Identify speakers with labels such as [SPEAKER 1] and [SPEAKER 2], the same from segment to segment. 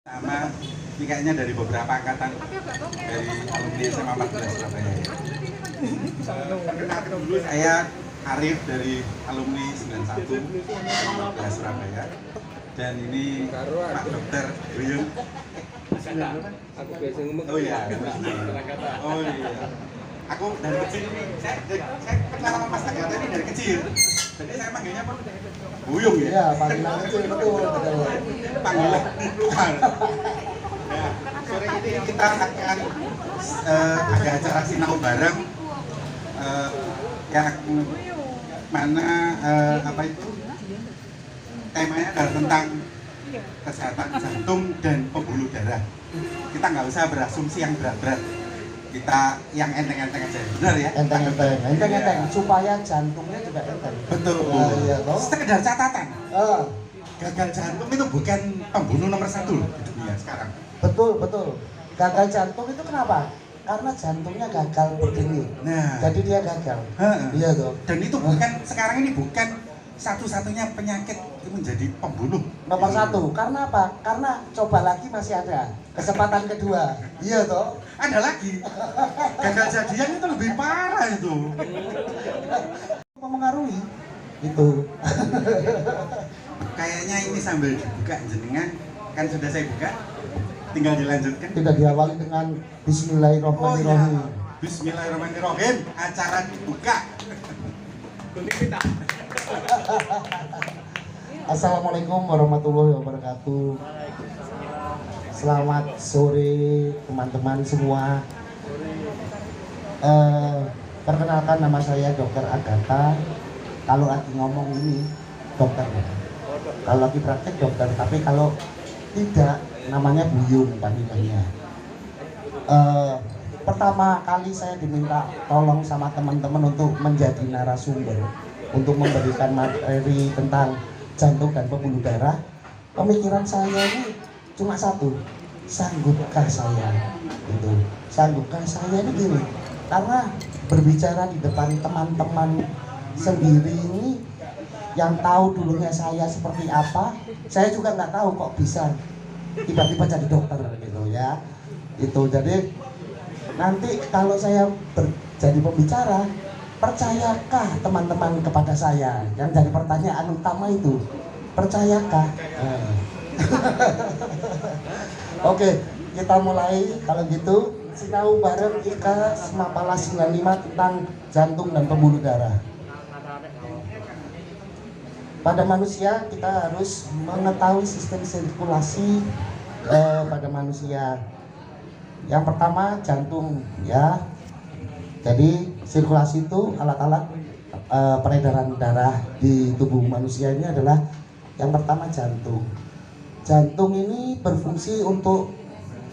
[SPEAKER 1] Sama ini kayaknya dari beberapa angkatan dari alumni SMA 14 Surabaya ya. Perkenalkan dulu, saya Arif dari alumni 91 14 Surabaya. Dan ini Pak Dokter Buyung.
[SPEAKER 2] Aku biasa ngomong.
[SPEAKER 1] Oh iya, oh iya. Aku dari kecil ini, saya kenal sama Mas Agatha ini dari kecil. Jadi saya panggilnya Pak Buyung ya.
[SPEAKER 3] Iya, panggilan kecil betul.
[SPEAKER 1] Panggilan luar. Nah, sore ini kita akan ada acara sinau bareng yang mana apa itu temanya adalah tentang kesehatan jantung dan pembuluh darah. Kita nggak usah berasumsi yang berat-berat, kita yang enteng-enteng aja, benar ya?
[SPEAKER 3] Enteng, supaya jantungnya juga enteng.
[SPEAKER 1] Betul.
[SPEAKER 3] Iya toh.
[SPEAKER 1] Sekedar catatan, gagal jantung itu bukan pembunuh nomor 1 loh di dunia sekarang.
[SPEAKER 3] Betul. Gagal jantung itu kenapa? Karena jantungnya gagal berdenyut.
[SPEAKER 1] Nah,
[SPEAKER 3] Jadi dia gagal. Iya toh.
[SPEAKER 1] dan itu bukan sekarang ini bukan satu-satunya penyakit menjadi pembunuh
[SPEAKER 3] Nomor 1. Karena apa? Karena coba lagi masih ada kesempatan kedua. Iya toh.
[SPEAKER 1] Ada lagi gagal jadian itu lebih parah itu.
[SPEAKER 3] Memengaruhi itu.
[SPEAKER 1] Kayaknya ini sambil dibuka jenengan, kan sudah saya buka, tinggal dilanjutkan.
[SPEAKER 3] Tidak diawali dengan Bismillahirrahmanirrahim.
[SPEAKER 1] Oh, iya. Bismillahirrahmanirrahim, acara dibuka.
[SPEAKER 3] Assalamualaikum warahmatullahi wabarakatuh. Selamat sore teman-teman semua. Perkenalkan, nama saya Dr. Agatha. Kalau lagi ngomong ini dokter, kalau lagi praktek dokter, tapi kalau tidak namanya Buyung panggilannya. Pertama kali saya diminta tolong sama teman-teman untuk menjadi narasumber, untuk memberikan materi tentang jantung dan pembuluh darah. Pemikiran saya ini cuma satu, sanggupkah saya? Gitu. Sanggupkah saya ini gini, karena berbicara di depan teman-teman sendiri ini yang tahu dulunya saya seperti apa, saya juga nggak tahu kok bisa tiba-tiba jadi dokter gitu ya. Itu jadi nanti kalau saya jadi pembicara, percayakah teman-teman kepada saya? Yang jadi pertanyaan utama itu, percayakah? Oke, kita mulai kalau gitu. Sinau bareng IKA Mapala 95 tentang jantung dan pembuluh darah. Pada manusia kita harus mengetahui sistem sirkulasi pada manusia. Yang pertama jantung ya. Jadi sirkulasi itu alat-alat peredaran darah di tubuh manusia ini adalah yang pertama jantung. Jantung ini berfungsi untuk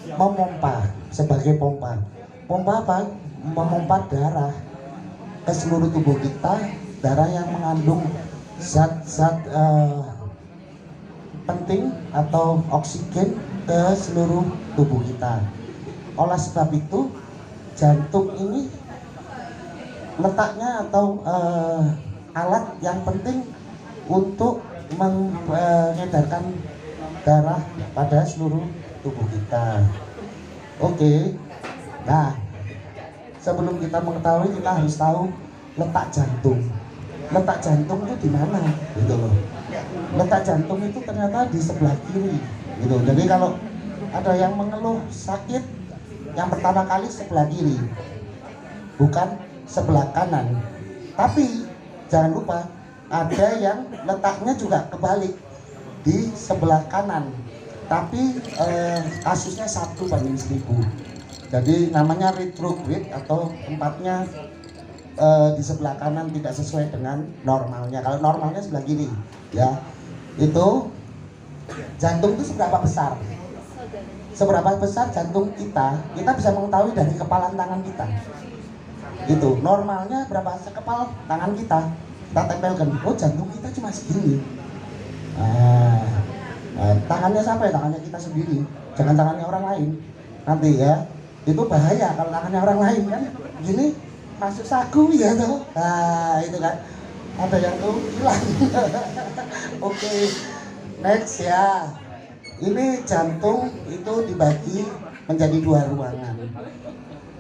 [SPEAKER 3] memompa, sebagai pompa. Pompa apa? Memompa darah ke seluruh tubuh kita, darah yang mengandung zat-zat penting atau oksigen ke seluruh tubuh kita. Oleh sebab itu, jantung ini letaknya atau alat yang penting untuk mengedarkan darah pada seluruh tubuh kita. Oke. Nah, sebelum kita mengetahui, kita harus tahu letak jantung. Letak jantung itu di mana? Gitu loh. Letak jantung itu ternyata di sebelah kiri. Gitu. Jadi kalau ada yang mengeluh sakit, yang pertama kali sebelah kiri, bukan sebelah kanan. Tapi jangan lupa ada yang letaknya juga kebalik di sebelah kanan. Tapi kasusnya 1/1000. Jadi namanya retrograde atau tempatnya di sebelah kanan tidak sesuai dengan normalnya. Kalau normalnya sebelah kiri, ya. Itu jantung itu seberapa besar? Seberapa besar jantung kita? Kita bisa mengetahui dari kepalan tangan kita. Itu normalnya berapa sekepal tangan kita? Kita tempelkan. Oh, jantung kita cuma segini. Tangannya siapa ya? Tangannya kita sendiri, jangan tangannya orang lain. Nanti ya, itu bahaya kalau tangannya orang lain kan. Gini masuk saku ya tuh. Nah itu kan, ada yang tuh hilang. Oke, next ya. ini jantung itu dibagi menjadi dua ruangan.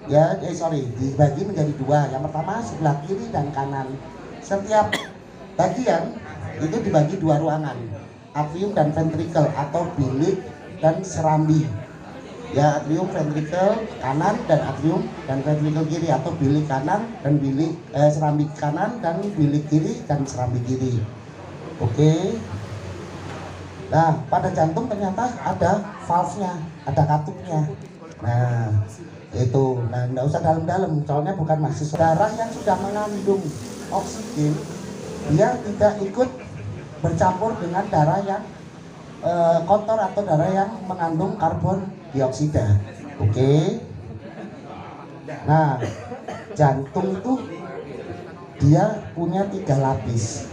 [SPEAKER 3] Ya, dibagi menjadi dua. Yang pertama sebelah kiri dan kanan. Setiap bagian itu dibagi dua ruangan, atrium dan ventricle atau bilik dan serambi. Ya, atrium ventricle kanan dan atrium dan ventricle kiri atau bilik kanan dan bilik serambi kanan dan bilik kiri dan serambi kiri. Oke. Nah, pada jantung ternyata ada valve-nya, ada katupnya. Nah, itu. Nah, nggak usah dalam-dalam, soalnya bukan mahasiswa. Darah yang sudah mengandung oksigen, dia tidak ikut bercampur dengan darah yang kotor atau darah yang mengandung karbon dioksida. Oke. Nah, jantung itu dia punya 3 lapis.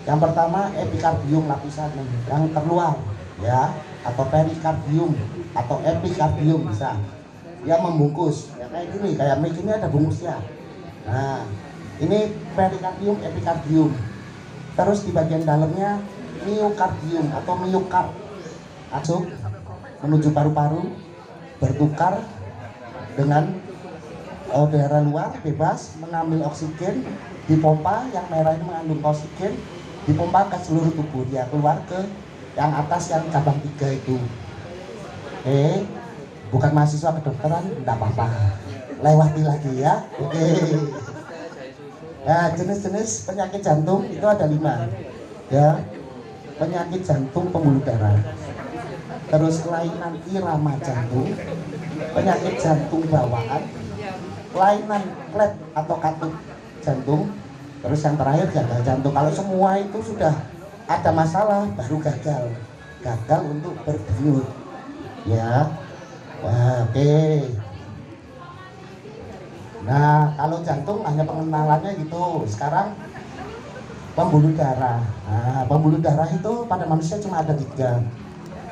[SPEAKER 3] Yang pertama epikardium lapisan yang terluar, ya, atau perikardium atau epikardium bisa. Dia membungkus, ya, kayak gini, kayak mic ini ada bungkusnya. Nah, ini perikardium, epikardium. Terus di bagian dalamnya miokardium atau miokard, masuk menuju paru-paru, bertukar dengan udara luar bebas, mengambil oksigen, dipompa, yang merah ini mengandung oksigen, dipompa ke seluruh tubuh, dia keluar ke yang atas yang cabang 3 itu. Bukan mahasiswa kedokteran, enggak apa-apa, lewati lagi ya. Oke. Nah, jenis-jenis penyakit jantung itu ada 5, ya. Penyakit jantung pembuluh darah, terus kelainan irama jantung, penyakit jantung bawaan, kelainan klet atau katup jantung, terus yang terakhir gagal jantung. Kalau semua itu sudah ada masalah, baru gagal untuk berdenyut, ya. Wah, oke. Nah, kalau jantung hanya pengenalannya gitu. Sekarang pembuluh darah. Nah, pembuluh darah itu pada manusia cuma ada 3,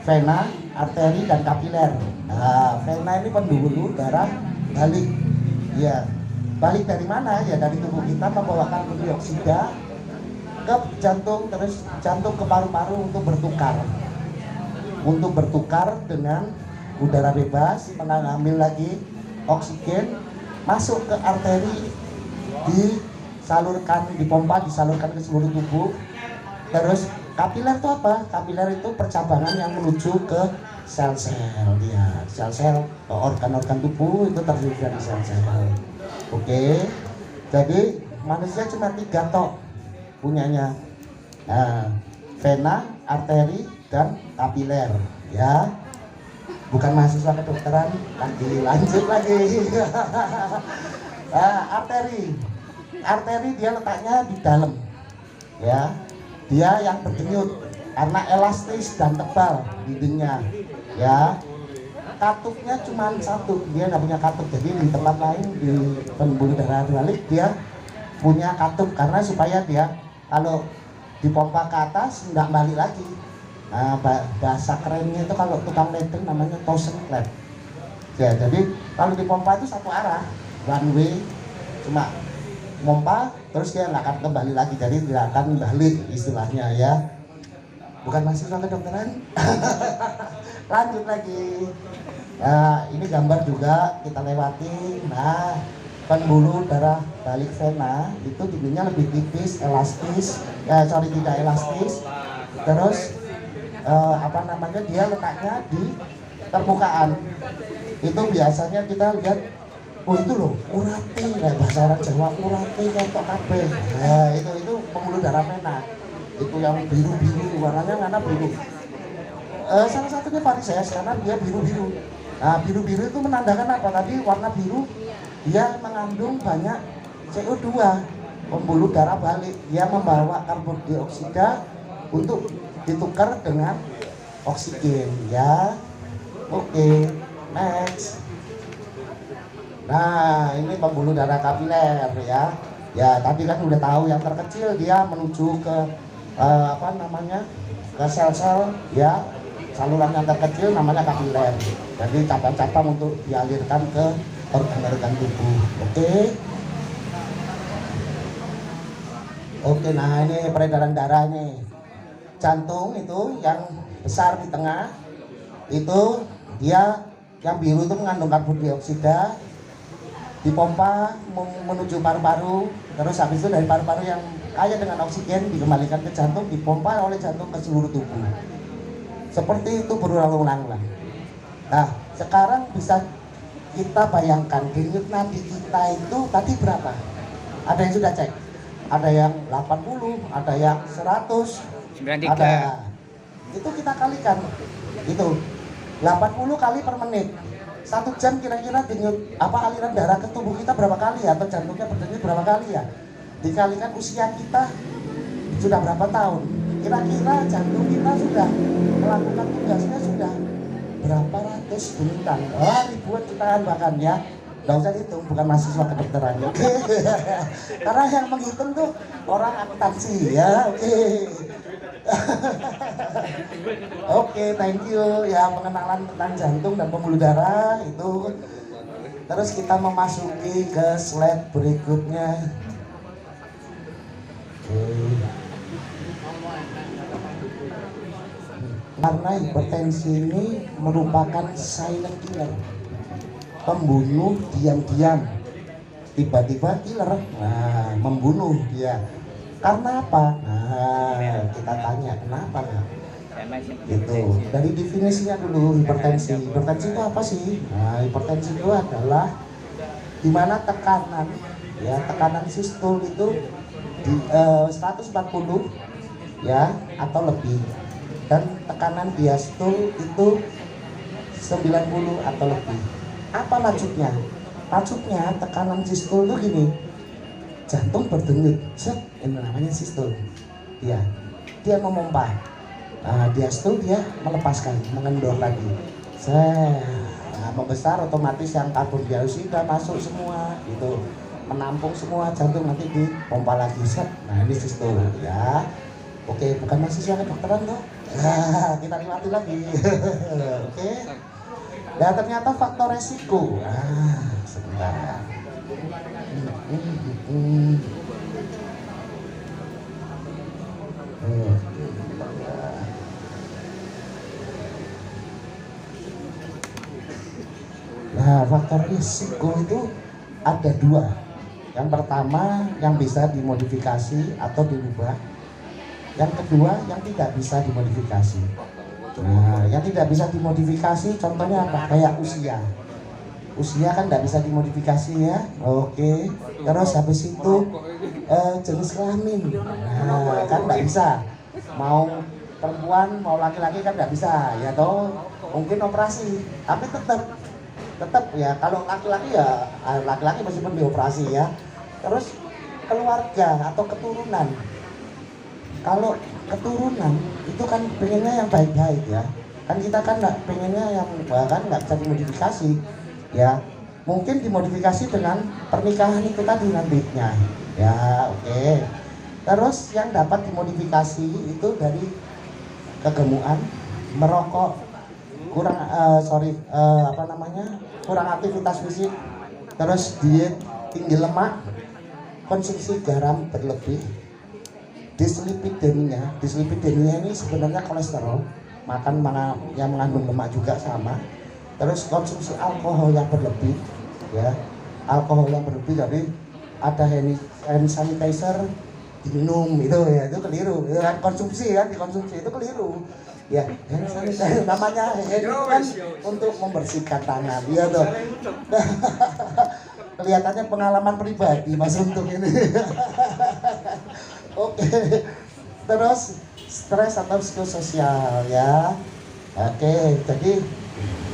[SPEAKER 3] vena, arteri, dan kapiler. Nah, vena ini pembuluh darah balik, ya. Balik dari mana? Ya dari tubuh kita membawa karbon dioksida ke jantung, terus jantung ke paru-paru untuk bertukar dengan udara bebas, mengambil lagi oksigen, masuk ke arteri, disalurkan, dipompa, disalurkan ke seluruh tubuh. Terus kapiler itu apa? Kapiler itu percabangan yang menuju ke sel-sel, ya, sel-sel organ-organ tubuh itu terdiri dari sel-sel. Oke, jadi manusia cuma 3 tok punyanya. Nah, vena, arteri, dan kapiler, ya. Bukan mahasiswa kedokteran, lanjut lagi. Nah, arteri dia letaknya di dalam, ya. Dia yang berdenyut karena elastis dan tebal dindingnya, ya. Katupnya cuma 1, dia nggak punya katup. Jadi di tempat lain di pembuluh darah balik dia punya katup, karena supaya dia kalau dipompa ke atas nggak balik lagi. Nah, bahasa kerennya itu kalau tukang ledeng namanya Thousand Clap. Ya, jadi kalau dipompa itu 1 arah, one way, cuma pompa terus dia nggak akan kembali lagi, jadi tidak akan balik istilahnya, ya. Bukan mahasiswa kedokteran. Lanjut lagi. Nah, ini gambar juga kita lewati. Nah, pembuluh darah balik vena itu dindingnya lebih tipis, elastis, tidak elastis. Terus dia letaknya di permukaan. Itu biasanya kita lihat, oh itu loh, urate, bahasa orang Jawa, urate ketok kabeh. Nah, itu pembuluh darah vena. Itu yang biru-biru, warnanya karena biru. Salah satunya varises karena dia biru-biru. Nah, biru-biru itu menandakan apa? Tadi warna biru, dia mengandung banyak CO2, pembuluh darah balik. Dia membawa karbon dioksida untuk ditukar dengan oksigen, ya. Oke, next. Nah, ini pembuluh darah kapiler, ya. Ya, tadi kan udah tahu yang terkecil dia menuju ke ke sel-sel, ya. Saluran yang terkecil namanya kapiler. Jadi cabang-cabang untuk dialirkan ke organ-organ tubuh. Oke, nah ini peredaran darah nih. Jantung itu yang besar di tengah, itu dia yang biru itu mengandung karbon dioksida, dipompa menuju paru-paru, terus habis itu dari paru-paru yang kaya dengan oksigen dikembalikan ke jantung, dipompa oleh jantung ke seluruh tubuh. Seperti itu berulang-ulang. Nah, sekarang bisa kita bayangkan denyut nadi kita itu tadi berapa? Ada yang sudah cek? Ada yang 80, ada yang 100,
[SPEAKER 2] 93.
[SPEAKER 3] ada. Itu kita kalikan. Itu 80 kali per menit. 1 jam kira-kira denyut aliran darah ke tubuh kita berapa kali ya, atau jantungnya berdenyut berapa kali ya? Dikalikan usia kita sudah berapa tahun? Kira-kira jantung kita sudah melakukan tugasnya sudah berapa ratus bintang? Ribuan jutaan bahkan ya. Nggak usah dihitung, bukan mahasiswa kedokteran. Oke. Karena yang menghitung tuh orang akuntansi ya. Oke, thank you ya, pengenalan tentang jantung dan pembuluh darah itu. Terus kita memasuki ke slide berikutnya. Karena hipertensi ini merupakan silent killer, pembunuh diam-diam, tiba-tiba killer, nah membunuh dia. Karena apa? Nah, kita tanya kenapa nggak? Itu dari definisinya dulu hipertensi. Hipertensi itu apa sih? Nah, hipertensi itu adalah dimana tekanan, ya tekanan sistol itu di 140 ya atau lebih, dan tekanan diastol itu 90 atau lebih. Apa maksudnya? Maksudnya tekanan sistol itu gini, jantung berdenyut, ini namanya sistol, ya dia memompa, diastol dia melepaskan, mengendor lagi, membesar, otomatis yang karbon dioksida masuk semua, itu menampung semua, jantung nanti dipompa lagi, nah ini sistol ya. Oke, bukan mahasiswa kedokteran tuh. Kita nikmati lagi. Oke. Dan ternyata faktor resiko. Sebentar. Nah, faktor risiko itu ada 2. Yang pertama yang bisa dimodifikasi atau dirubah. Yang kedua yang tidak bisa dimodifikasi. Nah, yang tidak bisa dimodifikasi contohnya apa? Kayak usia. Usia kan tidak bisa dimodifikasi ya. Oke. Terus habis itu jenis kelamin. Nah, kan tidak bisa. Mau perempuan, mau laki-laki kan tidak bisa ya toh. Mungkin operasi, tapi tetap ya kalau laki-laki ya laki-laki meskipun dioperasi ya. Terus keluarga atau keturunan. Kalau keturunan itu kan pengennya yang baik-baik ya. Kan kita kan nggak pengennya yang bahkan nggak bisa dimodifikasi ya. Mungkin dimodifikasi dengan pernikahan itu tadi nantinya ya. Oke. Terus yang dapat dimodifikasi itu dari kegemukan, merokok, kurang kurang aktivitas fisik, terus diet tinggi lemak, konsumsi garam berlebih, dislipidemia ini sebenarnya kolesterol, makan yang mengandung lemak juga sama. Terus konsumsi alkohol yang berlebih ya, alkohol yang berlebih, jadi ada hand sanitizer diminum itu ya, itu keliru ya kan, dikonsumsi itu keliru ya. Hand sanitizer namanya itu kan untuk membersihkan tangan ya tuh. Kelihatannya pengalaman pribadi Mas untuk ini. Oke. Terus stres atau psikososial ya. Oke, jadi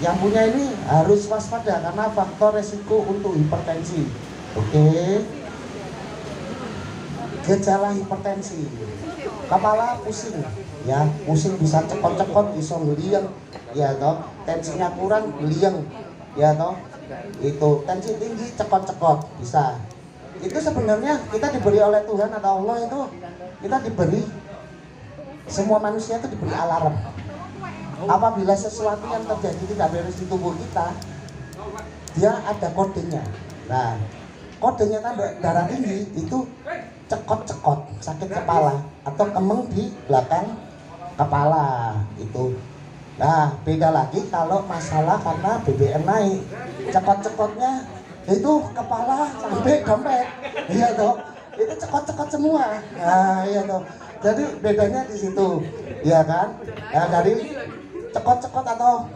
[SPEAKER 3] yang punya ini harus waspada karena faktor resiko untuk hipertensi. Oke. Gejala hipertensi. Kepala pusing ya, pusing bisa cekot-cekot, bisa ngeliang ya toh. Tensinya kurang ngeliang ya toh. Itu tensi tinggi cekot-cekot bisa. Itu sebenarnya kita diberi oleh Tuhan atau Allah, itu kita diberi, semua manusia itu diberi alarm apabila sesuatu yang terjadi tidak beres di tubuh kita, dia ada kodenya. Nah, kodenya kan darah tinggi itu cekot-cekot, sakit kepala atau kemeng di belakang kepala itu. Nah, beda lagi kalau masalah karena BBM naik, cekot-cekotnya itu kepala sampai dompet, iya toh, itu cekot-cekot semua. Nah, iya toh. Jadi bedanya di situ, ya kan? Nah, dari cekot-cekot atau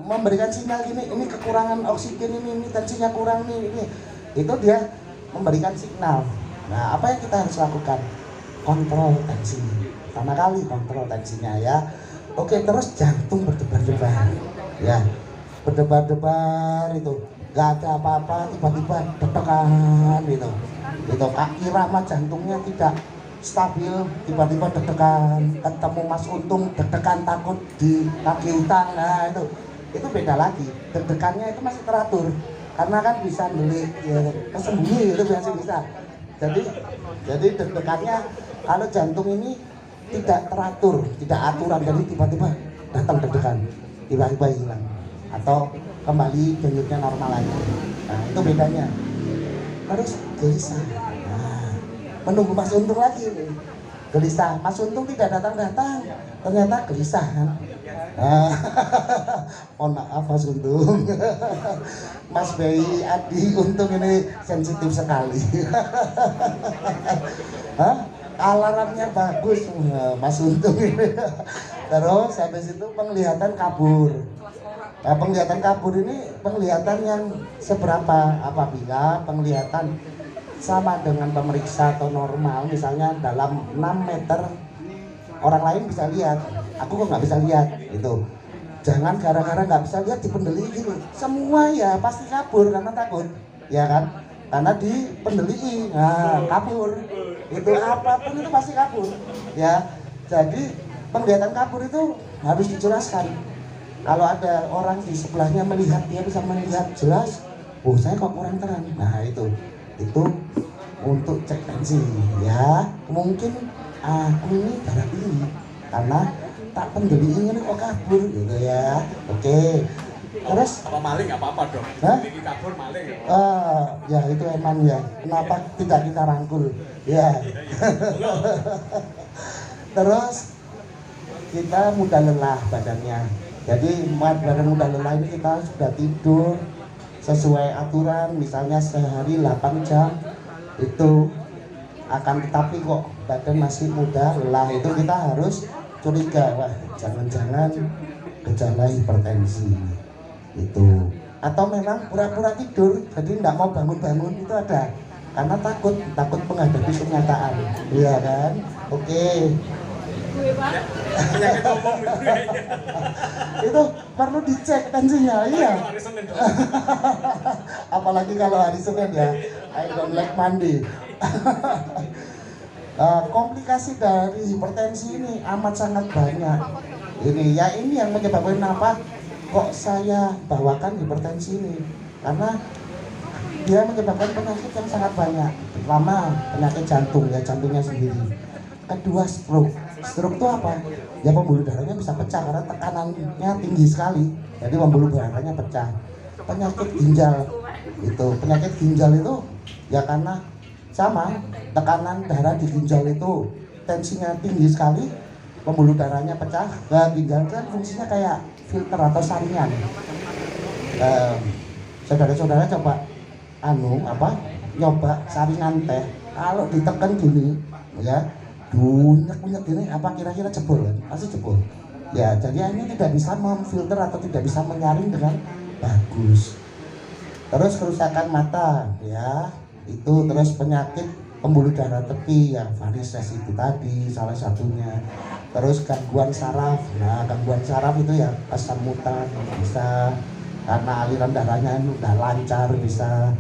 [SPEAKER 3] memberikan sinyal gini, ini kekurangan oksigen ini tensinya kurang nih, ini, itu dia memberikan signal. Nah, apa yang kita harus lakukan? Kontrol tensi. Pertama kali kontrol tensinya ya. Oke, terus jantung berdebar-debar. Ya, berdebar-debar itu. Gak ada apa-apa, tiba-tiba deg-degan gitu. Itu Kak irama jantungnya tidak stabil, tiba-tiba deg-degan. Ketemu Mas Untung deg-degan takut di kaki utang. Nah, itu beda lagi. Deg-degannya itu masih teratur. Karena kan bisa beli ya, kesembunyi itu masih bisa. Jadi deg-degannya kalau jantung ini tidak teratur, tidak aturan, jadi tiba-tiba datang deg-degan, tiba-tiba hilang atau kembali denyutnya normal lagi. Nah, itu bedanya. Terus gelisah. Nah, menunggu Mas Untung lagi nih. Gelisah. Mas Untung tidak datang-datang, ternyata gelisah kan. Mohon maaf Mas Untung. Mas Bayi Adi Untung ini sensitif sekali. Alarmnya bagus Mas Untung ini. Terus habis itu penglihatan kabur. Nah, penglihatan kabur ini penglihatan yang seberapa apabila penglihatan sama dengan pemeriksa atau normal, misalnya dalam 6 meter orang lain bisa lihat, aku kok nggak bisa lihat gitu. Jangan gara-gara nggak bisa lihat dipendeli gini, semua ya pasti kabur karena takut, ya kan? Karena dipendeli, nah kabur, itu apapun itu pasti kabur, ya. Jadi penglihatan kabur itu harus dijelaskan. Kalau ada orang di sebelahnya melihat, dia bisa melihat jelas, oh saya kok kurang terang. Nah itu untuk cek tensi, ya. Mungkin aku ini darah tinggi karena tak pendeli ini kok kabur gitu ya. Oke. Terus
[SPEAKER 2] apa maling nggak apa-apa dong? Ini kabur maling ya?
[SPEAKER 3] Ya itu emang ya. Kenapa tidak kita rangkul? Ya. Terus kita mudah lelah badannya. Jadi badan mudah lelah ini kita sudah tidur sesuai aturan, misalnya sehari 8 jam itu akan, tetapi kok badan masih mudah lelah, itu kita harus curiga, wah jangan-jangan gejala hipertensi itu, atau memang pura-pura tidur jadi tidak mau bangun-bangun, itu ada karena takut menghadapi kenyataan, iya kan? Oke.
[SPEAKER 2] Penyakit umum
[SPEAKER 3] itu perlu dicek tensinya, iya. Apalagi kalau hari Senin ya, I don't like Monday. Komplikasi dari hipertensi ini amat sangat banyak. Ini yang menyebabkan apa? Kok saya bawakan hipertensi ini? Karena dia menyebabkan penyakit yang sangat banyak. Pertama penyakit jantung, ya jantungnya sendiri. Kedua stroke. Stroke itu apa? Ya pembuluh darahnya bisa pecah karena tekanannya tinggi sekali. Jadi pembuluh darahnya pecah. Penyakit ginjal penyakit ginjal itu ya karena sama, tekanan darah di ginjal itu tensinya tinggi sekali, pembuluh darahnya pecah. Nah, ginjal kan fungsinya kayak filter atau saringan. Saudara-saudara coba nyoba saringan teh, kalau ditekan gini ya bunyak gini, apa kira-kira jebol kan? Pasti jebol ya. Jadi ini tidak bisa memfilter atau tidak bisa menyaring dengan bagus. Terus kerusakan mata ya itu, terus penyakit pembuluh darah tepi ya, varises itu tadi salah satunya. Terus gangguan saraf, nah gangguan saraf itu ya kesemutan bisa karena aliran darahnya udah lancar bisa.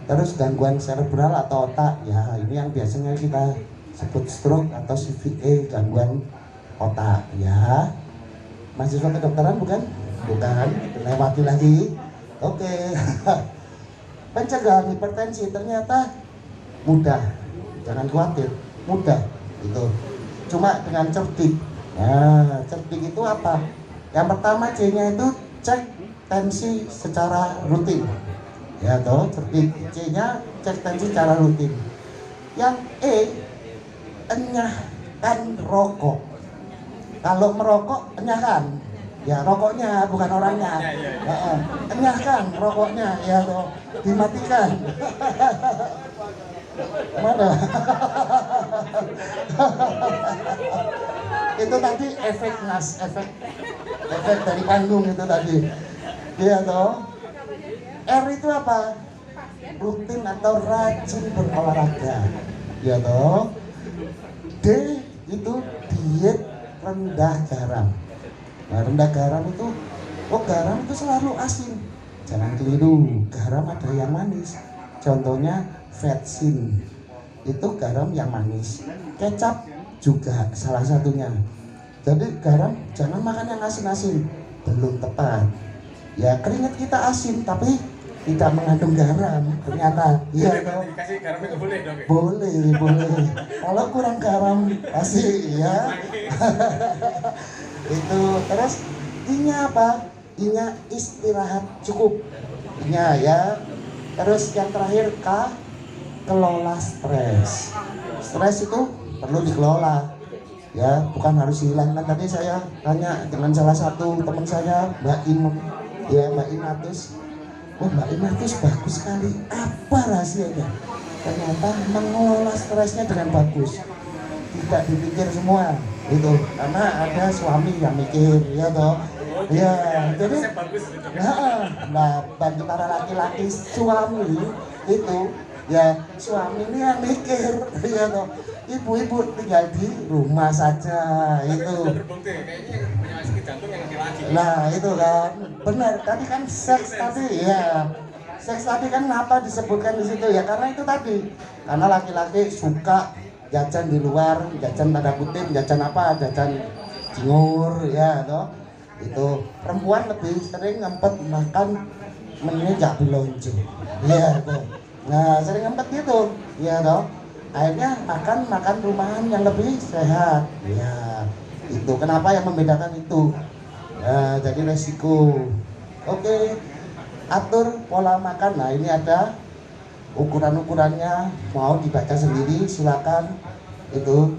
[SPEAKER 3] Terus gangguan serebral atau otak ya, ini yang biasanya kita sebut stroke atau CVA, gangguan otak ya. Mahasiswa kedokteran bukan? Bukan, lewati lagi. Oke. Pencegahan hipertensi ternyata mudah, jangan khawatir, mudah itu. Cuma dengan cerdik. Nah, cerdik itu apa? Yang pertama C-nya itu cek tensi secara rutin. Ya toh, cerdik. C-nya cek tensi secara rutin. Yang E, enyahkan rokok. Kalau merokok enyahkan, Ya rokoknya bukan orangnya. Enyahkan rokoknya ya toh, dimatikan. Mana? Itu tadi efek efek dari panggung itu tadi. Iya toh. R itu apa? Rutin atau rajin berolahraga. Ya toh. D itu diet rendah garam. Nah, rendah garam itu, garam itu selalu asin. Jangan keliru, garam ada yang manis. Contohnya vetsin, itu garam yang manis. Kecap juga salah satunya. Jadi garam jangan makan yang asin-asin, belum tepat. Ya keringat kita asin tapi tidak mengandung garam ternyata. Iya toh.
[SPEAKER 2] Dikasih garam itu boleh dong.
[SPEAKER 3] Boleh. Kalau kurang garam pasti ya. Itu terus I-nya apa? I-nya istirahat cukup. I-nya ya. Terus yang terakhir K, kelola stres. Stres itu perlu dikelola. Ya, bukan harus hilang. Kan tadi saya tanya dengan salah satu teman saya, Mbak Inem. Ya, Mbak Inatus. Mbak Inatus bagus sekali. Apa rahasianya? Ternyata mengelola stresnya dengan bagus. Tidak dipikir semua itu, karena ada suami yang mikir ya toh. Ya, jadi nah bagi para laki-laki suami itu ya, suami ini yang mikir ya toh. Ibu-ibu tinggal di rumah saja itu. Nah itu kan benar, tadi kan seks tadi ya. Seks tadi kan kenapa disebutkan di situ ya, karena itu tadi, karena laki-laki suka jajan di luar, jajan tanda kutip, jajan apa, jajan cingur ya toh. Itu perempuan lebih sering ngempet makan menginjak belonjo ya toh. Nah sering ngempet gitu ya toh, akhirnya makan rumahan yang lebih sehat ya. Itu kenapa yang membedakan itu ya, jadi resiko. Oke, atur pola makan. Nah ini ada ukuran-ukurannya, mau dibaca sendiri silakan. Itu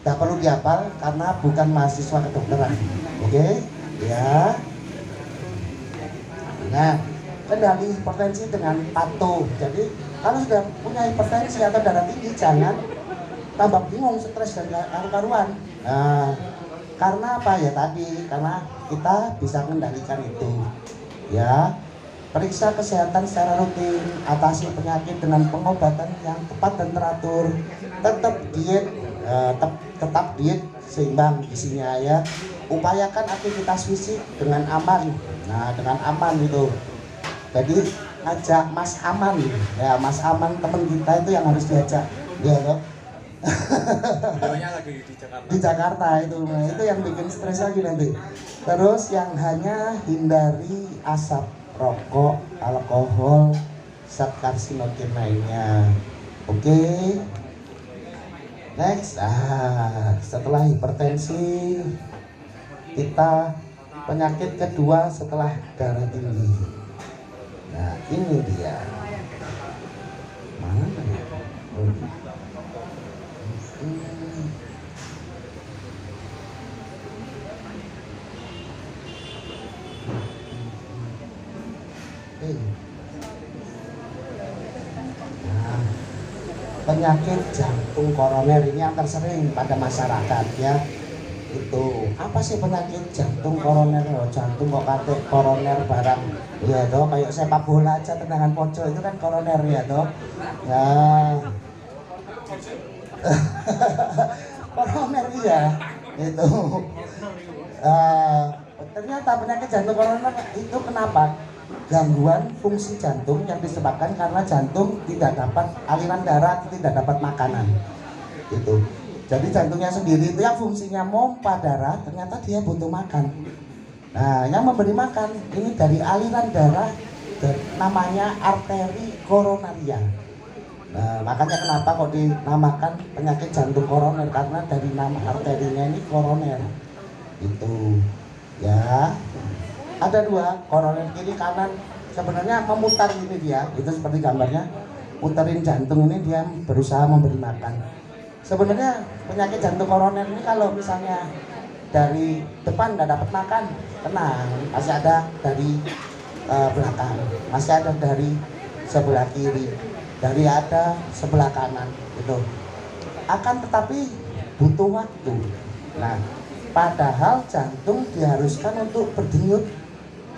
[SPEAKER 3] tidak perlu dihafal karena bukan mahasiswa kedokteran. Oke ya. Nah, kendali hipertensi dengan patuh. Jadi kalau sudah punya hipertensi atau darah tinggi, jangan tambah bingung, stres dan karu-karuan. Nah, karena apa ya tadi, karena kita bisa mengendalikan itu ya. Periksa kesehatan secara rutin, atasi penyakit dengan pengobatan yang tepat dan teratur. Tetap diet seimbang isinya ya. Upayakan aktivitas fisik dengan aman. Nah dengan aman itu, jadi ajak Mas Aman ya, Mas Aman teman kita itu yang harus diajak ya loh.
[SPEAKER 2] Lagi di Jakarta.
[SPEAKER 3] Di Jakarta itu, nah, itu yang bikin stres lagi nanti. Terus yang hanya hindari asap rokok, alkohol, zat karsinogen lainnya. Oke. Next, setelah hipertensi, kita penyakit kedua setelah darah tinggi. Nah ini dia. Mana ya? Nah, penyakit jantung koroner ini yang tersering pada masyarakat ya. Itu apa sih penyakit jantung koroner? Jantung kok kate koroner barang ya toh, kayak sepak bola aja tendangan pojok itu kan koroner ya toh. Nah koroner iya itu. Ternyata penyakit jantung koroner itu kenapa? Gangguan fungsi jantung yang disebabkan karena jantung tidak dapat aliran darah, tidak dapat makanan. Itu. Jadi jantungnya sendiri itu yang fungsinya pompa darah, ternyata dia butuh makan. Nah, yang memberi makan ini dari aliran darah, namanya arteri koronaria. Nah, makanya kenapa kok dinamakan penyakit jantung koroner, karena dari nama arterinya ini koroner. Itu. Ya. Ada dua, koroner kiri kanan. Sebenarnya memutar ini dia, itu seperti gambarnya. Puterin jantung ini dia berusaha memberi makan. Sebenarnya penyakit jantung koroner ini kalau misalnya dari depan nggak dapat makan, tenang, masih ada dari belakang, masih ada dari sebelah kiri, dari ada sebelah kanan gitu. Akan tetapi butuh waktu. Nah, padahal jantung diharuskan untuk berdenyut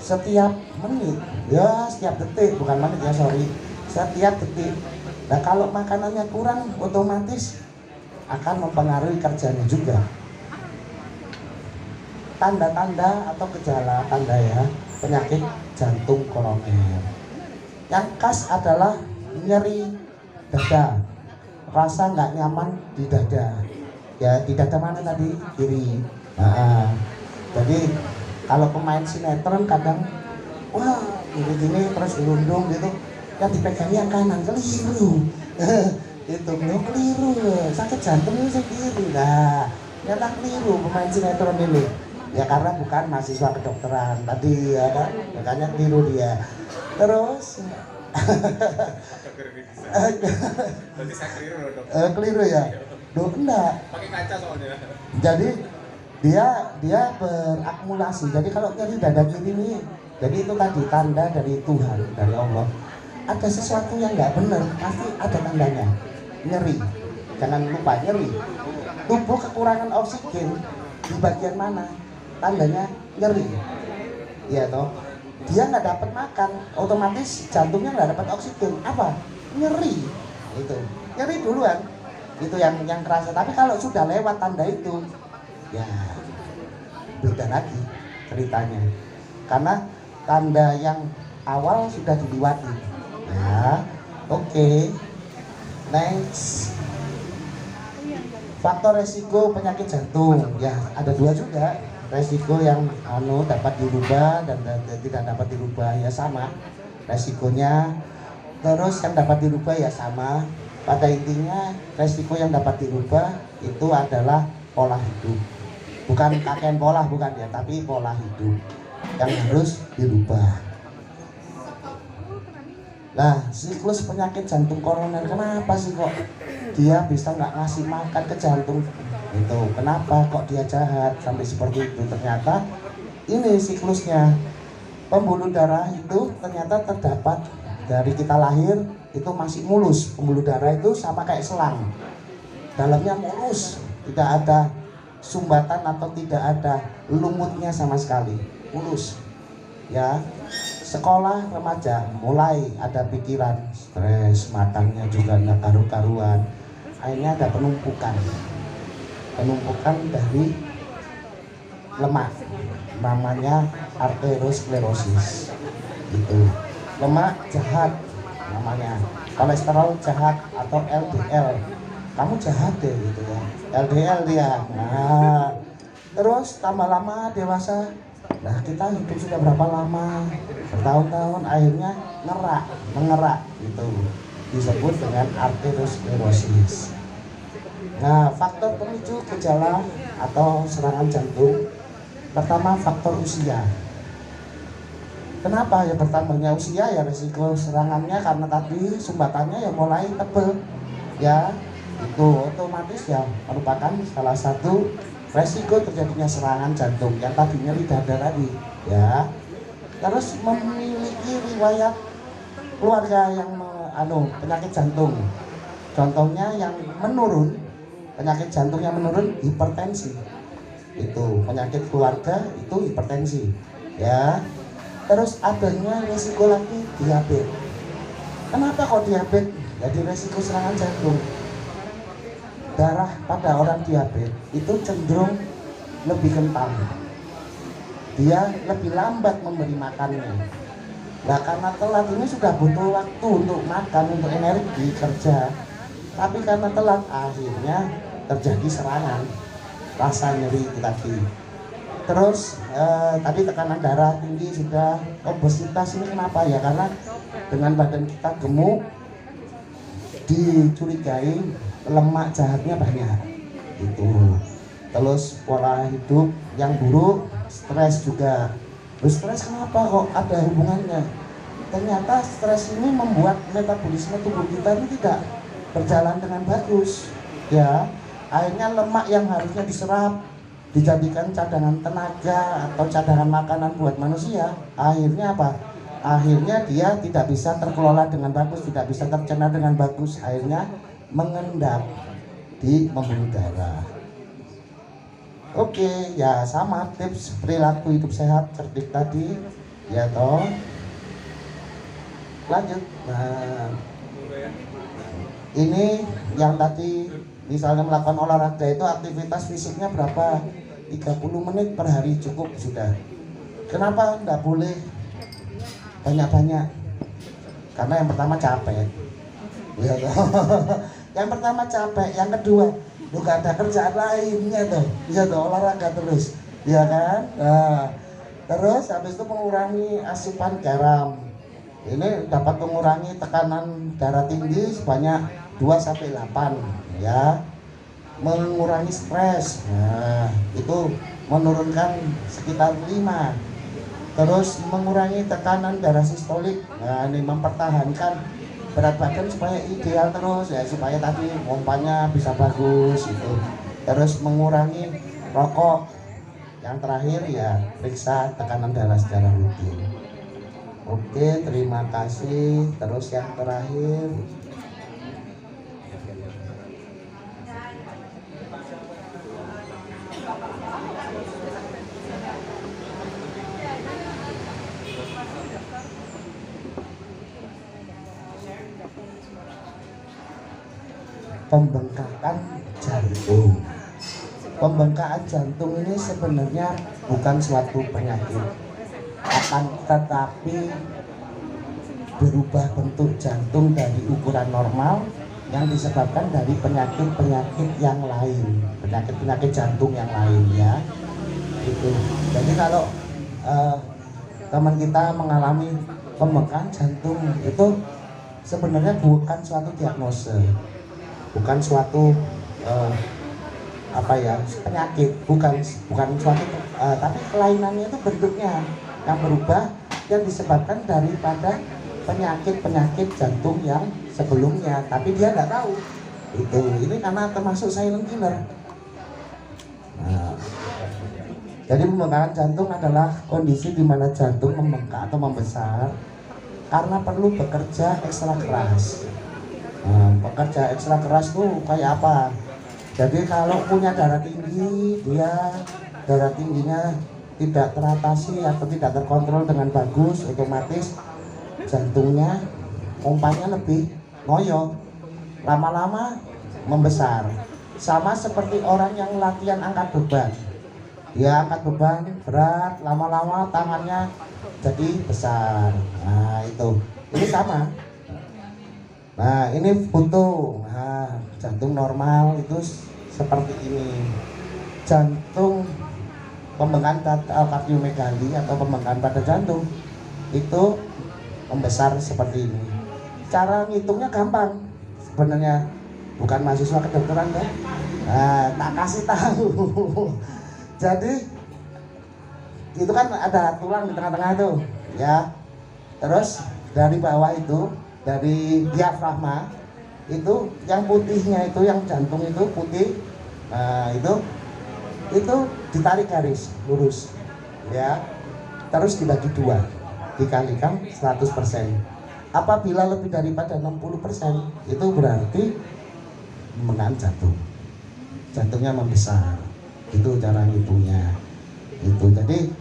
[SPEAKER 3] setiap menit, ya setiap detik, bukan menit ya, sorry, setiap detik. Nah, kalau makanannya kurang, otomatis akan mempengaruhi kerjanya juga. Tanda-tanda atau gejala tanda ya penyakit jantung koroner. Yang khas adalah nyeri dada, rasa nggak nyaman di dada. Ya, di dada mana tadi? Kiri. Nah, jadi kalau pemain sinetron kadang wah gini-gini terus gelundung gitu, yang dipegang yang kanan, keliru. Itu keliru, sakit jantung itu sendiri. Nah, ternyata keliru pemain sinetron ini. Ya karena bukan mahasiswa kedokteran tadi ya kan, makanya keliru dia. Terus
[SPEAKER 2] Berarti saya keliru loh dok.
[SPEAKER 3] keliru ya? Duh, enggak.
[SPEAKER 2] Pakai kaca soalnya.
[SPEAKER 3] Jadi dia berakumulasi. Jadi kalau nyeri dada kiri ini, jadi itu tadi tanda dari Tuhan, dari Allah. Ada sesuatu yang nggak benar, pasti ada tandanya. Nyeri, jangan lupa nyeri. Tubuh kekurangan oksigen di bagian mana? Tandanya nyeri. Iya toh. Dia nggak dapat makan, otomatis jantungnya nggak dapat oksigen. Apa? Nyeri. Itu nyeri duluan. Itu yang kerasa. Tapi kalau sudah lewat tanda itu, ya beda lagi ceritanya. Karena tanda yang awal sudah dilewati. Ya, oke. Next. Faktor resiko penyakit jantung. Ya, ada dua juga. Resiko yang dapat dirubah dan tidak dapat dirubah ya sama resikonya. Terus yang dapat dirubah ya sama. Pada intinya resiko yang dapat dirubah itu adalah pola hidup. Bukan pakaian pola, bukan ya, tapi pola hidup yang harus dirubah. Nah, siklus penyakit jantung koroner, kenapa sih kok dia bisa nggak ngasih makan ke jantung? Itu kenapa kok dia jahat sampai seperti itu? Ternyata ini siklusnya. Pembuluh darah itu ternyata terdapat dari kita lahir itu masih mulus. Pembuluh darah itu sama kayak selang, dalamnya mulus, tidak ada sumbatan atau tidak ada lumutnya sama sekali, mulus. Ya, sekolah remaja mulai ada pikiran stres, makannya juga nggak karu-karuan, akhirnya ada penumpukan dari lemak, namanya arteriosklerosis. Itu lemak jahat namanya, kolesterol jahat atau LDL. Kamu jahat deh gitu ya, LDL dia. Nah, terus tambah lama dewasa, nah kita hidup sudah berapa lama, bertahun-tahun, akhirnya mengerak itu disebut dengan arteriosklerosis. Nah, faktor pemicu gejala atau serangan jantung, pertama faktor usia. Kenapa ya bertambahnya usia? Ya resiko serangannya karena tadi sumbatannya ya mulai tebel ya, itu otomatis ya merupakan salah satu resiko terjadinya serangan jantung yang tadi nyeri dada tadi ya. Terus memiliki riwayat keluarga yang penyakit jantung, contohnya yang menurun, penyakit jantung yang menurun, hipertensi. Itu penyakit keluarga itu hipertensi ya. Terus adanya resiko lagi diabetes. Kenapa kok diabetes? Jadi resiko serangan jantung. Darah pada orang diabetes itu cenderung lebih kental. Dia lebih lambat memberi makannya. Nah, karena telat ini sudah butuh waktu untuk makan, untuk energi kerja. Tapi karena telat akhirnya terjadi serangan, rasa nyeri tadi. Terus tadi tekanan darah tinggi, sudah obesitas. Ini kenapa ya? Karena dengan badan kita gemuk dicurigai lemak jahatnya banyak itu. Terus pola hidup yang buruk, stres juga. Stres kenapa kok ada hubungannya? Ternyata stres ini membuat metabolisme tubuh kita ini tidak berjalan dengan bagus ya. Akhirnya lemak yang harusnya diserap dijadikan cadangan tenaga atau cadangan makanan buat manusia, akhirnya apa? Akhirnya dia tidak bisa terkelola dengan bagus, tidak bisa tercerna dengan bagus, akhirnya mengendap di pembuluh darah. Oke, ya sama tips perilaku hidup sehat cerdik tadi, ya toh. Lanjut. Nah, ini yang tadi misalnya melakukan olahraga itu aktivitas fisiknya berapa? 30 menit per hari cukup sudah. Kenapa enggak boleh banyak-banyak? Karena yang pertama capek. Ya toh. Yang pertama capek, yang kedua lu gak ada kerjaan lainnya tuh, bisa tuh olahraga terus, ya kan? Nah, terus habis itu mengurangi asupan garam. Ini dapat mengurangi tekanan darah tinggi sebanyak 2-8, ya. Mengurangi stres, nah itu menurunkan sekitar 5. Terus mengurangi tekanan darah sistolik, nah ini mempertahankan berat badan supaya ideal terus ya, supaya tadi pompanya bisa bagus itu. Terus mengurangi rokok. Yang terakhir ya periksa tekanan darah secara rutin. Oke, terima kasih. Terus yang terakhir pembengkakan jantung. Pembengkakan jantung ini sebenarnya bukan suatu penyakit, akan tetapi berubah bentuk jantung dari ukuran normal yang disebabkan dari penyakit-penyakit yang lain, penyakit-penyakit jantung yang lainnya. Itu. Jadi kalau teman kita mengalami pembengkakan jantung itu sebenarnya bukan suatu diagnosa, bukan suatu penyakit, bukan suatu tapi kelainannya itu bentuknya yang berubah yang disebabkan daripada penyakit jantung yang sebelumnya, tapi dia nggak tahu itu. Ini karena termasuk silent killer. Nah, jadi pembengkakan jantung adalah kondisi di mana jantung membengkak atau membesar karena perlu bekerja ekstra keras. Nah, bekerja ekstra keras tuh kayak apa? Jadi kalau punya darah tinggi, dia darah tingginya tidak teratasi atau tidak terkontrol dengan bagus, otomatis jantungnya pompanya lebih ngoyo, lama-lama membesar. Sama seperti orang yang latihan angkat beban, dia angkat beban berat, lama-lama tangannya jadi besar. Nah itu, ini sama. Nah ini foto, nah jantung normal itu seperti ini. Jantung pembengkakan kardiomegali atau pembengkakan pada jantung itu membesar seperti ini. Cara ngitungnya gampang sebenarnya, bukan mahasiswa kedokteran kan? Nah tak kasih tahu. Jadi itu kan ada tulang di tengah-tengah tuh, ya. Terus dari bawah itu, dari diafragma itu yang putihnya itu, yang jantung itu putih. Nah itu ditarik garis lurus, ya. Terus dibagi 2, dikalikan 100%. Apabila lebih daripada 60%, itu berarti pembengkakan jantung, jantungnya membesar. Itu cara ngitungnya. Itu jadi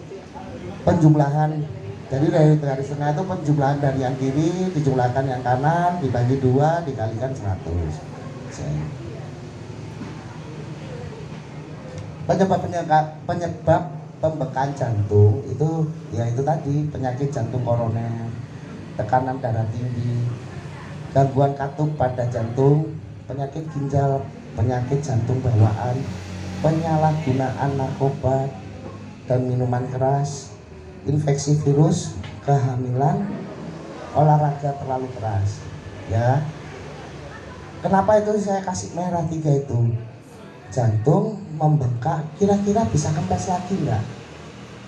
[SPEAKER 3] penjumlahan. Jadi dari garis tengah itu penjumlahan dari yang kiri dijumlahkan yang kanan, dibagi 2, dikalikan 100%. Penyebab pembengkakan jantung itu ya itu tadi, penyakit jantung koroner, tekanan darah tinggi, gangguan katup pada jantung, penyakit ginjal, penyakit jantung bawaan, penyalahgunaan narkoba dan minuman keras, infeksi virus, kehamilan, olahraga terlalu keras, ya. Kenapa itu saya kasih merah 3 itu? Jantung membengkak, kira-kira bisa kempes lagi nggak?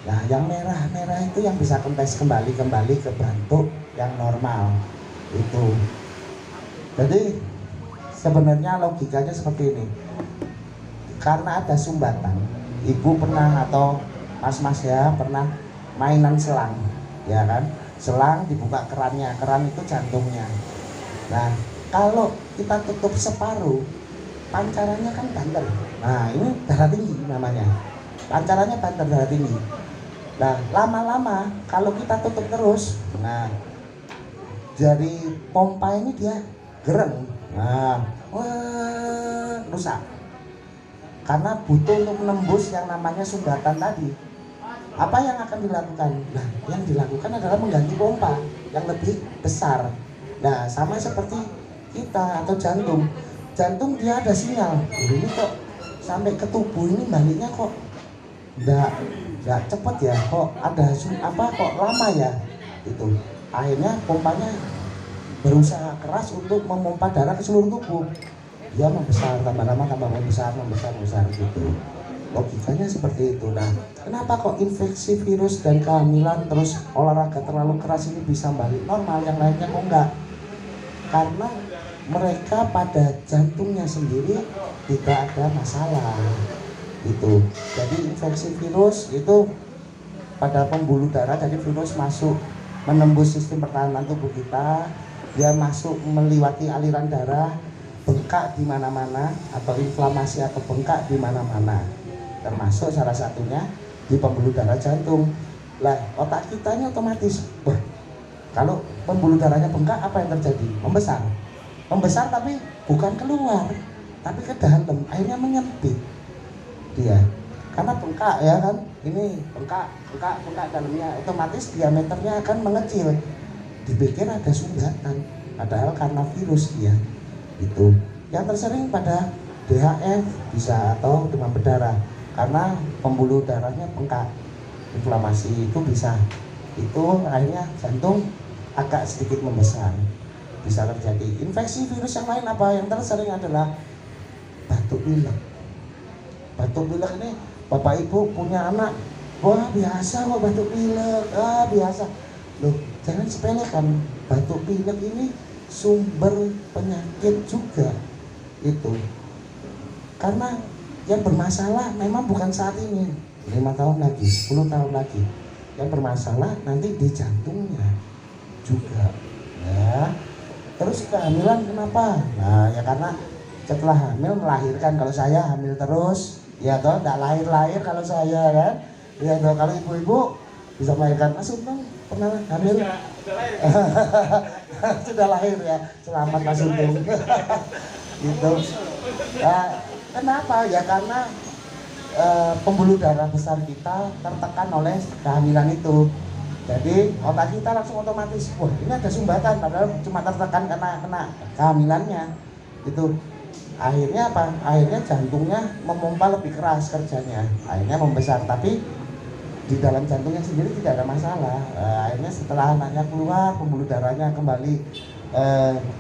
[SPEAKER 3] Nah yang merah-merah itu yang bisa kempes kembali ke bentuk yang normal itu. Jadi sebenarnya logikanya seperti ini, karena ada sumbatan ibu pernah atau mas-mas ya pernah mainan selang, ya kan? Selang dibuka kerannya, keran itu jantungnya. Nah, kalau kita tutup separuh, pancarannya kan banter. Nah, ini darah tinggi namanya. Pancarannya banter, darah tinggi. Nah, lama-lama kalau kita tutup terus, nah dari pompa ini dia gereng. Nah, rusak. Karena butuh untuk menembus yang namanya sumbatan tadi. Apa yang akan dilakukan? Nah, yang dilakukan adalah mengganti pompa yang lebih besar. Nah, sama seperti kita atau jantung. Jantung dia ada sinyal. Ini kok sampai ke tubuh ini baliknya kok enggak cepet ya, kok ada kok lama ya. Itu. Akhirnya pompanya berusaha keras untuk memompa darah ke seluruh tubuh. Dia membesar, tambah lama tambah membesar gitu. Logikanya seperti itu. Nah, kenapa kok infeksi virus dan kehamilan terus olahraga terlalu keras ini bisa balik normal, yang lainnya kok enggak? Karena mereka pada jantungnya sendiri tidak ada masalah gitu. Jadi infeksi virus itu pada pembuluh darah, jadi virus masuk menembus sistem pertahanan tubuh kita, dia masuk melewati aliran darah, bengkak di mana-mana atau inflamasi atau bengkak di mana-mana, termasuk salah satunya di pembuluh darah jantung. Lah, otak kita ini otomatis, kalau pembuluh darahnya bengkak apa yang terjadi? Membesar tapi bukan keluar, tapi ke dalam, akhirnya menyempit dia. Karena bengkak ya kan, ini bengkak dalamnya, otomatis diameternya akan mengecil. Dipikir ada sumbatan, padahal karena virus dia. Itu yang tersering pada DHF bisa atau demam berdarah karena pembuluh darahnya bengkak, inflamasi itu bisa. Itu akhirnya jantung agak sedikit membesar, bisa terjadi. Infeksi virus yang lain apa yang tersering adalah batuk pilek. Batuk pilek ini bapak ibu punya anak, wah biasa kok batuk pilek, biasa. Loh, jangan sepelekan, batuk pilek ini sumber penyakit juga itu. Karena yang bermasalah memang bukan saat ini, 5 tahun lagi, 10 tahun lagi. Yang bermasalah nanti di jantungnya juga ya. Terus kehamilan kenapa? Nah ya karena setelah hamil melahirkan. Kalau saya hamil terus ya toh, enggak lahir-lahir kalau saya kan ya toh. Kalau ibu-ibu bisa melahirkan. Mas Untung pernah hamil? Sudah lahir. Sudah lahir ya, selamat Mas Untung. Gitu. Nah, kenapa? Ya karena pembuluh darah besar kita tertekan oleh kehamilan itu. Jadi otak kita langsung otomatis, wah ini ada sumbatan, padahal cuma tertekan karena kena kehamilannya. Itu akhirnya apa? Akhirnya jantungnya memompa lebih keras kerjanya, akhirnya membesar. Tapi di dalam jantungnya sendiri tidak ada masalah. Akhirnya setelah anaknya keluar, pembuluh darahnya kembali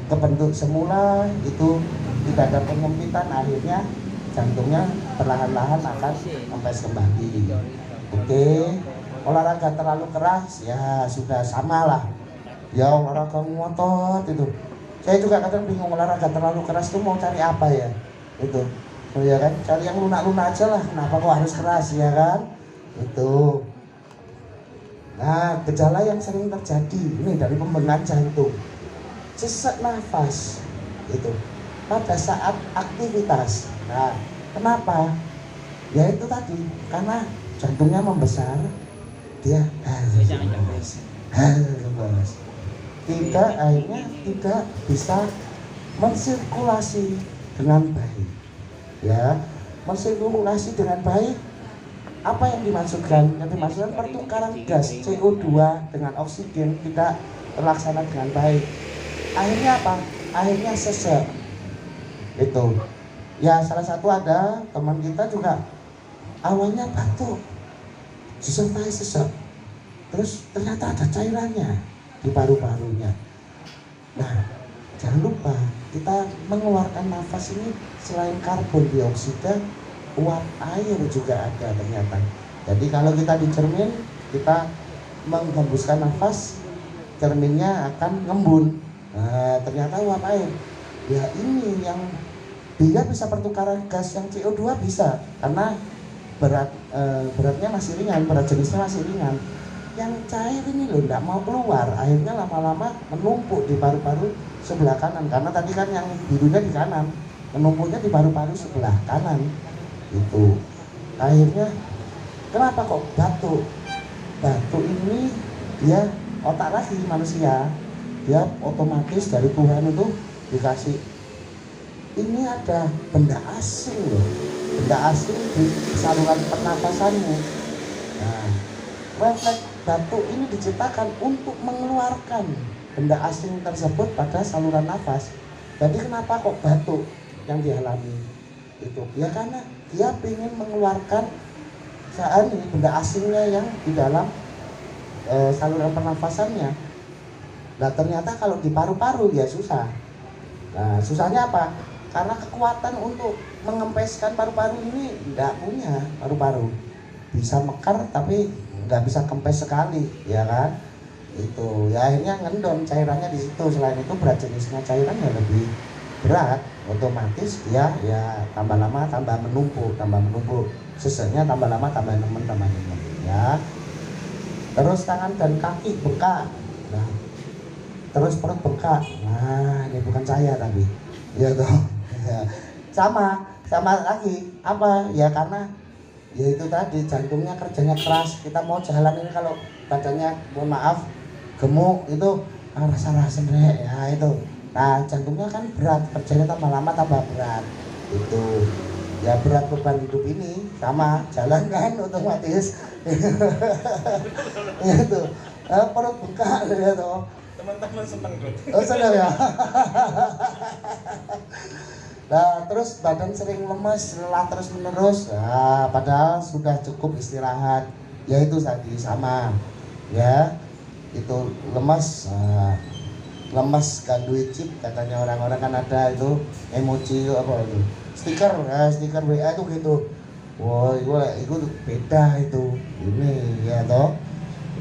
[SPEAKER 3] ke bentuk semula, itu tidak ada penyempitan, akhirnya jantungnya perlahan-lahan akan kempes kembali. Oke, olahraga terlalu keras ya sudah sama lah. Ya olahraga ngotot itu. Saya juga kadang bingung, olahraga terlalu keras itu mau cari apa ya? Itu, oh ya kan, cari yang lunak-lunak aja lah. Kenapa kok harus keras ya kan? Itu. Nah, gejala yang sering terjadi ini dari pembengan jantung, sesak nafas itu pada saat aktivitas. Nah, kenapa? Ya itu tadi, karena jantungnya membesar, dia lemas. Akhirnya tidak bisa mensirkulasi dengan baik. Ya, mensirkulasi dengan baik. Apa yang dimaksudkan? Yang dimaksudkan pertukaran gas CO2 dengan oksigen tidak terlaksana dengan baik. Akhirnya apa? Akhirnya sesek. Itu. Ya salah satu ada teman kita juga awalnya batuk, disertai sesek. Terus ternyata ada cairannya di paru-parunya. Nah, jangan lupa kita mengeluarkan nafas ini selain karbon dioksida, uap air juga ada ternyata. Jadi kalau kita di cermin, kita menghembuskan nafas, cerminnya akan ngembun. Nah, ternyata uap air. Ya ini yang dia bisa pertukaran gas yang CO2 bisa, karena beratnya masih ringan, berat jenisnya masih ringan. Yang cair ini loh nggak mau keluar, akhirnya lama-lama menumpuk di paru-paru sebelah kanan, karena tadi kan yang birunya di kanan, menumpuknya di paru-paru sebelah kanan. Itu akhirnya kenapa kok batuk? Batuk ini dia otak lagi manusia, dia otomatis dari Tuhan itu dikasih ini ada benda asing loh, benda asing di saluran pernapasanmu. Nah, refleks batuk ini diciptakan untuk mengeluarkan benda asing tersebut pada saluran nafas. Jadi kenapa kok batuk yang dialami itu? Ya karena dia ingin mengeluarkan saat ini benda asingnya yang di dalam saluran pernafasannya. Nah ternyata kalau di paru-paru ya susah. Nah susahnya apa? Karena kekuatan untuk mengempeskan paru-paru ini tidak punya paru-paru. Bisa mekar tapi nggak bisa kempes sekali, ya kan? Itu ya akhirnya ngendon cairannya di situ. Selain itu berat jenisnya cairan ya lebih berat, otomatis dia ya tambah lama tambah menumpuk, seseknya tambah lama tambah nemen ya. Terus tangan dan kaki bengkak, nah, terus perut bengkak. Nah ini bukan saya tapi ya toh ya. sama lagi apa ya, karena ya itu tadi jantungnya kerjanya keras. Kita mau jalan ini kalau badannya mohon maaf gemuk itu rasa-rasa ya itu. Nah jantungnya kan berat, kerjanya tambah lama tambah berat itu ya. Berat beban hidup ini sama jalan kan otomatis itu perut bengkak gitu.
[SPEAKER 2] Teman-teman seneng dong.
[SPEAKER 3] Oh seneng ya. Nah terus badan sering lemas, lelah terus menerus. Nah, padahal sudah cukup istirahat. Ya itu tadi sama ya, itu lemas. Lemas gandui chip katanya orang-orang, kan ada itu emoji itu apa itu stiker stiker WA itu gitu. Wah itu beda itu ini ya toh.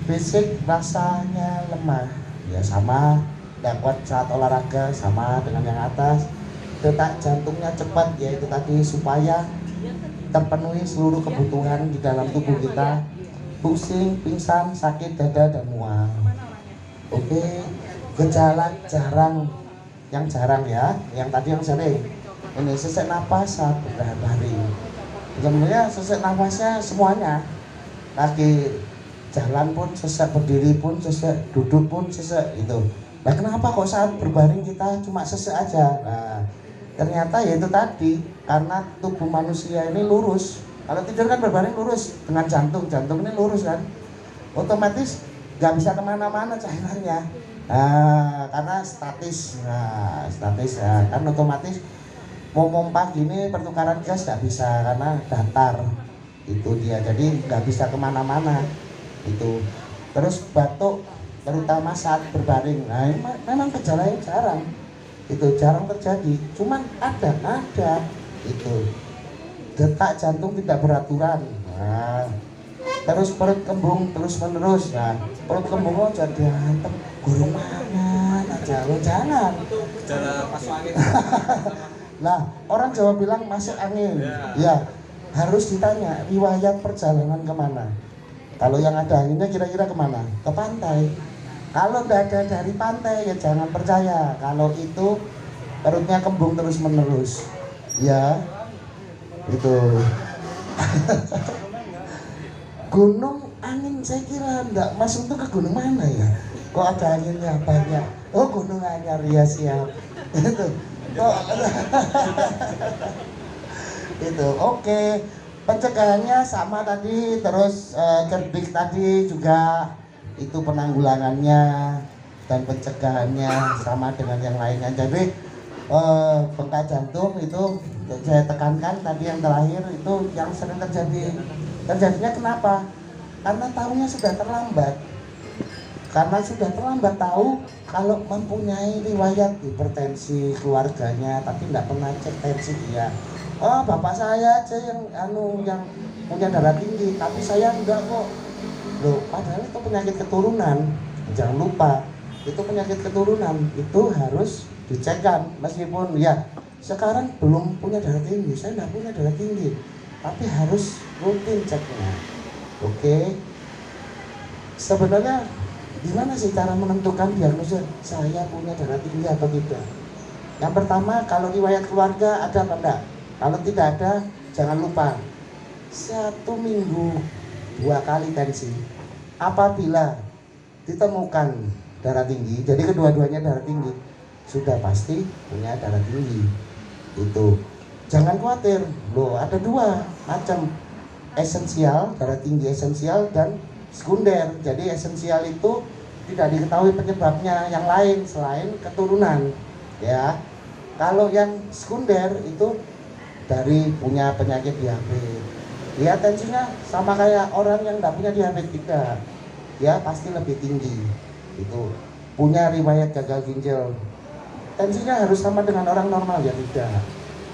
[SPEAKER 3] Fisik rasanya lemah ya sama, tidak kuat saat olahraga sama dengan yang atas. Detak jantungnya cepat ya itu tadi supaya terpenuhi seluruh kebutuhan di dalam tubuh kita. Pusing, pingsan, sakit dada dan mual. Oke. Gejala yang jarang ya, yang tadi yang sering ini sesak napas saat berbaring. Sebenarnya sesak napasnya semuanya, kaki jalan pun sesak, berdiri pun sesak, duduk pun sesak itu. Nah kenapa kok saat berbaring kita cuma sesak aja? Nah ternyata ya itu tadi karena tubuh manusia ini lurus. Kalau tidur kan berbaring lurus dengan jantung ini lurus kan, otomatis nggak bisa kemana-mana cairannya. Nah, karena statis ya, kan otomatis mau pompa gini pertukaran gas nggak bisa karena datar itu dia, jadi nggak bisa kemana-mana itu. Terus batuk terutama saat berbaring, nah ini memang gejala yang jarang terjadi, cuman ada itu. Detak jantung tidak beraturan, nah, terus perut kembung terus menerus. Nah perut kembung jadi hantem gurung mangan aja lo jangan.
[SPEAKER 2] Gejala masuk angin.
[SPEAKER 3] Nah orang Jawa bilang masuk angin ya, harus ditanya riwayat perjalanan kemana. Kalau yang ada anginnya kira-kira kemana? Ke pantai. Kalau tidak ada dari pantai ya jangan percaya kalau itu perutnya kembung terus menerus ya itu. Gunung angin saya kira enggak masuk tuh ke gunung mana ya? Kok ada anginnya banyak? Oh Gunung Anyar ya siap. Itu. Kok itu oke. Pencegahannya sama tadi, terus kerbik tadi juga itu penanggulangannya dan pencegahannya sama dengan yang lainnya. Jadi bengkak jantung itu saya tekankan tadi yang terakhir itu yang sering terjadinya kenapa? Karena tahunya sudah terlambat. Karena sudah terlambat tahu kalau mempunyai riwayat hipertensi keluarganya tapi tidak pernah cek tensi dia. Oh bapak saya aja yang punya darah tinggi tapi saya enggak kok. Loh padahal itu penyakit keturunan. Jangan lupa itu penyakit keturunan, itu harus dicekkan. Meskipun ya sekarang belum punya darah tinggi, saya tidak punya darah tinggi, tapi harus rutin ceknya. Oke. Sebenarnya gimana sih cara menentukan diagnosa saya punya darah tinggi atau tidak? Yang pertama, kalau riwayat keluarga ada apa enggak? Kalau tidak ada, jangan lupa 1 minggu 2 kali tensi. Apabila ditemukan darah tinggi, jadi kedua-duanya darah tinggi, sudah pasti punya darah tinggi. Itu jangan khawatir, loh ada 2 macam, esensial, darah tinggi esensial dan sekunder. Jadi esensial itu tidak diketahui penyebabnya yang lain selain keturunan, ya. Kalau yang sekunder itu dari punya penyakit diabetes, ya tensinya sama kayak orang yang tidak punya diabetes juga, ya pasti lebih tinggi. Itu punya riwayat gagal ginjal, tensinya harus sama dengan orang normal, ya tidak.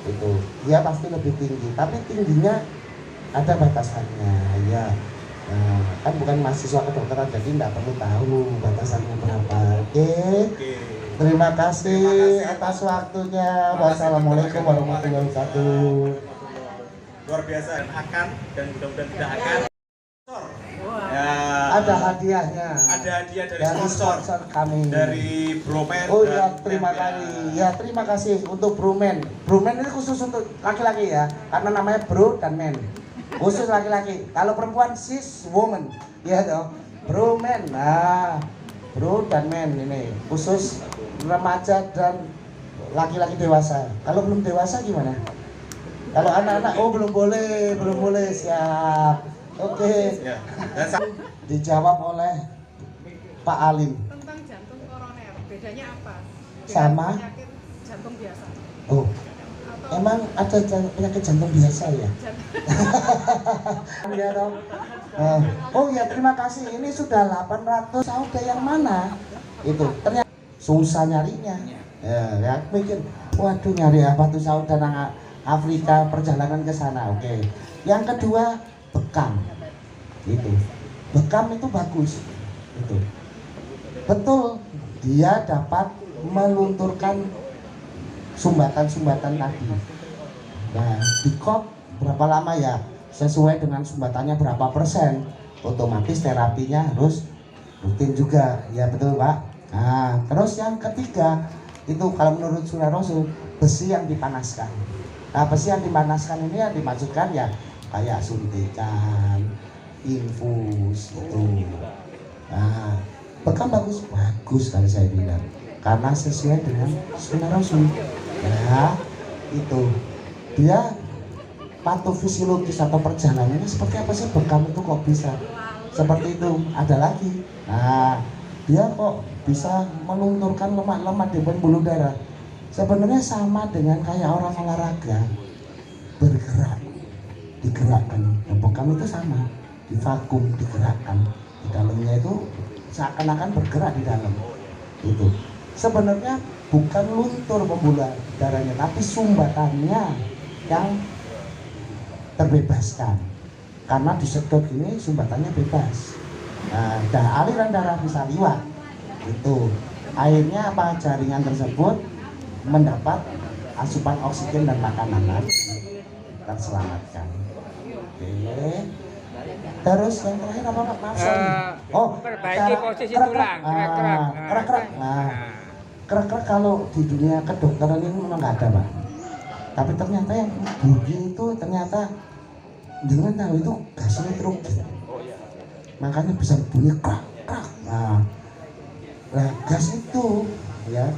[SPEAKER 3] Itu ya pasti lebih tinggi, tapi tingginya ada batasannya, ya. Nah, kan bukan mahasiswa kedokteran, jadi tidak perlu tahu batasannya berapa. Oke. Terima kasih atas waktunya. Wassalamualaikum warahmatullahi wabarakatuh.
[SPEAKER 2] Luar biasa, dan mudah-mudahan tidak akan. Ya,
[SPEAKER 3] Ada hadiahnya.
[SPEAKER 2] ada hadiah dari
[SPEAKER 3] Dari
[SPEAKER 2] sponsor
[SPEAKER 3] kami.
[SPEAKER 2] dari Bromen.
[SPEAKER 3] Oh ya,
[SPEAKER 2] dan
[SPEAKER 3] terima
[SPEAKER 2] Nemia.
[SPEAKER 3] kasih. Ya, terima kasih untuk Bromen. Bromen ini khusus untuk laki-laki ya, karena namanya bro dan men. Khusus laki-laki. Kalau perempuan sis woman. Ya dong. Bromen. Nah, bro dan men ini khusus remaja dan laki-laki dewasa. Kalau belum dewasa gimana? Kalau anak-anak, oh belum boleh, siap. Oke.
[SPEAKER 2] Ya. Dan
[SPEAKER 3] Dijawab oleh Pak Alim.
[SPEAKER 4] Tentang jantung koroner, bedanya apa? Dengan
[SPEAKER 3] Sama?
[SPEAKER 4] penyakit jantung biasa.
[SPEAKER 3] Oh,
[SPEAKER 4] Atau
[SPEAKER 3] emang ada penyakit jantung biasa ya? Ya dong. Oh ya, terima kasih. Ini sudah 800. Sauda yang mana? Itu ternyata susah nyarinya. Ya mikir, waduh nyari apa tuh sauda nang Afrika, perjalanan ke sana. Oke. Yang kedua, bekam. Itu. Bekam itu bagus. Itu. Betul, dia dapat melunturkan sumbatan-sumbatan tadi. Nah, di kop berapa lama ya? Sesuai dengan sumbatannya berapa persen. Otomatis terapinya harus rutin juga. Ya betul, Pak. Nah, terus yang ketiga itu kalau menurut Surah Rasul, besi yang dipanaskan. Nah, besi yang dipanaskan ini yang dimaksudkan ya kayak suntikan, infus itu. Nah, bekam bagus kalau saya bilang, karena sesuai dengan Sunnah Rasul. Ya, itu dia patofisiologis atau perjalanannya seperti apa sih bekam itu kok bisa seperti itu. Ada lagi, nah dia kok bisa melunturkan lemak-lemak di pembuluh darah. Sebenarnya sama dengan kayak orang olahraga bergerak, digerakkan. Nah, bekam itu sama, di vakum, digerakkan. Di dalamnya itu seakan-akan bergerak di dalam. Itu sebenarnya bukan luntur pembuluh darahnya, tapi sumbatannya yang terbebaskan. Karena disedot ini sumbatannya bebas. Nah, aliran darah bisa liwat. Itu akhirnya apa, jaringan tersebut mendapat asupan oksigen dan makanan terselamatkan. Oke. Terus yang terakhir apa Pak? Maaf, oh,
[SPEAKER 5] perbaiki posisi tulang, kerak-kerak.
[SPEAKER 3] kerak-kerak. Nah, kerak-kerak kalau di dunia kedokteran ini memang nggak ada, Pak. Tapi ternyata yang bunyi itu ternyata dengan tahu itu gas nitrogen. Makanya bisa bunyi kerak-kerak. Nah, gas itu ya.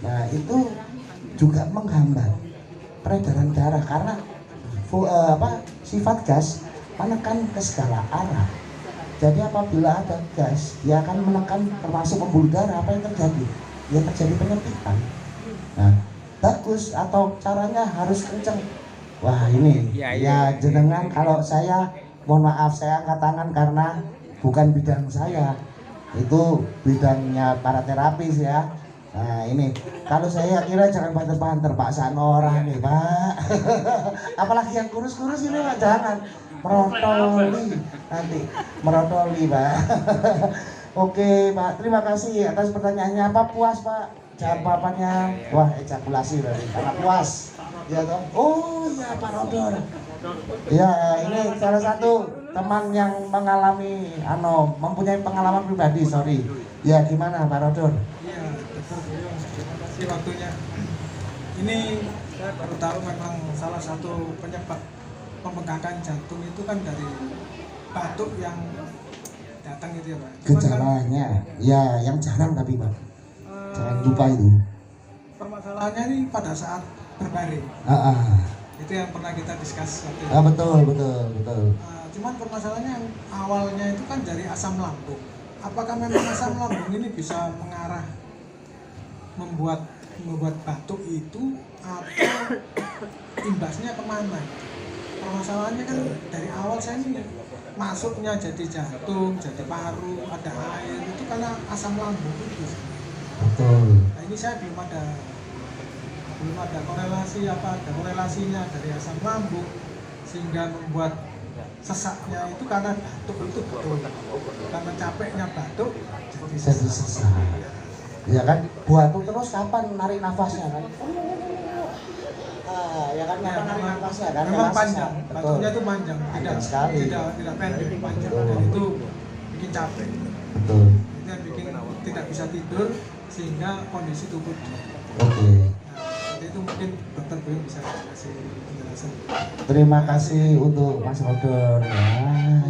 [SPEAKER 3] Nah, itu juga menghambat peredaran darah karena sifat gas menekan ke segala arah. Jadi apabila ada gas, dia akan menekan termasuk pembuluh darah. Apa yang terjadi? Ya terjadi penyempitan. Nah, bagus atau caranya harus kenceng. Wah ini, ya jenengan kalau saya mohon maaf saya angkat tangan karena bukan bidang saya. Itu bidangnya para terapis ya. Nah ini, kalau saya kira jangan banter-banter paksaan orang nih Pak. Apalagi yang kurus-kurus ini Pak, jangan merotoli nanti, merotoli Pak. Oke Pak, terima kasih atas pertanyaannya. Apa puas Pak jawabannya? Wah ejakulasi berarti, karena puas ya toh. Oh ya Pak Rodor, Ya, ini salah satu teman yang mengalami, mempunyai pengalaman pribadi, sorry. Ya, gimana Pak Rodon?
[SPEAKER 6] Iya, Dokter Buyung, terima kasih waktunya. Ini saya baru tahu memang salah satu penyebab pembengkakan jantung itu kan dari batuk yang datang itu ya Pak.
[SPEAKER 3] Gejalanya, ya yang jarang tapi Pak, jangan lupa itu.
[SPEAKER 6] Permasalahannya ini pada saat berbaring. Itu yang pernah kita diskus waktu itu.
[SPEAKER 3] Betul.
[SPEAKER 6] Cuman permasalahannya yang awalnya itu kan dari asam lambung. Apakah memang asam lambung ini bisa mengarah membuat batuk itu atau imbasnya kemana? Permasalahannya kan dari awal saya ini masuknya jadi jantung, jadi paru, ada air itu karena asam lambung itu.
[SPEAKER 3] Betul.
[SPEAKER 6] Nah ini saya belum ada korelasi ada korelasinya dari asam lambung sehingga membuat sesaknya itu karena batuk itu betul. Karena capeknya batuk jadi sesak.
[SPEAKER 3] Ya kan, batuk terus kapan narik nafasnya kan? Ya kan kapan narik nafasnya kan?
[SPEAKER 6] Memang panjang, batuknya itu panjang, tidak pendek, panjang. Dan itu bikin capek.
[SPEAKER 3] Betul.
[SPEAKER 6] Itu yang bikin tidak bisa tidur sehingga kondisi tubuh.
[SPEAKER 3] Oke.
[SPEAKER 6] Itu mungkin Dokter Buyung bisa kasih penjelasan.
[SPEAKER 3] Terima kasih untuk Mas Rodon. Nah,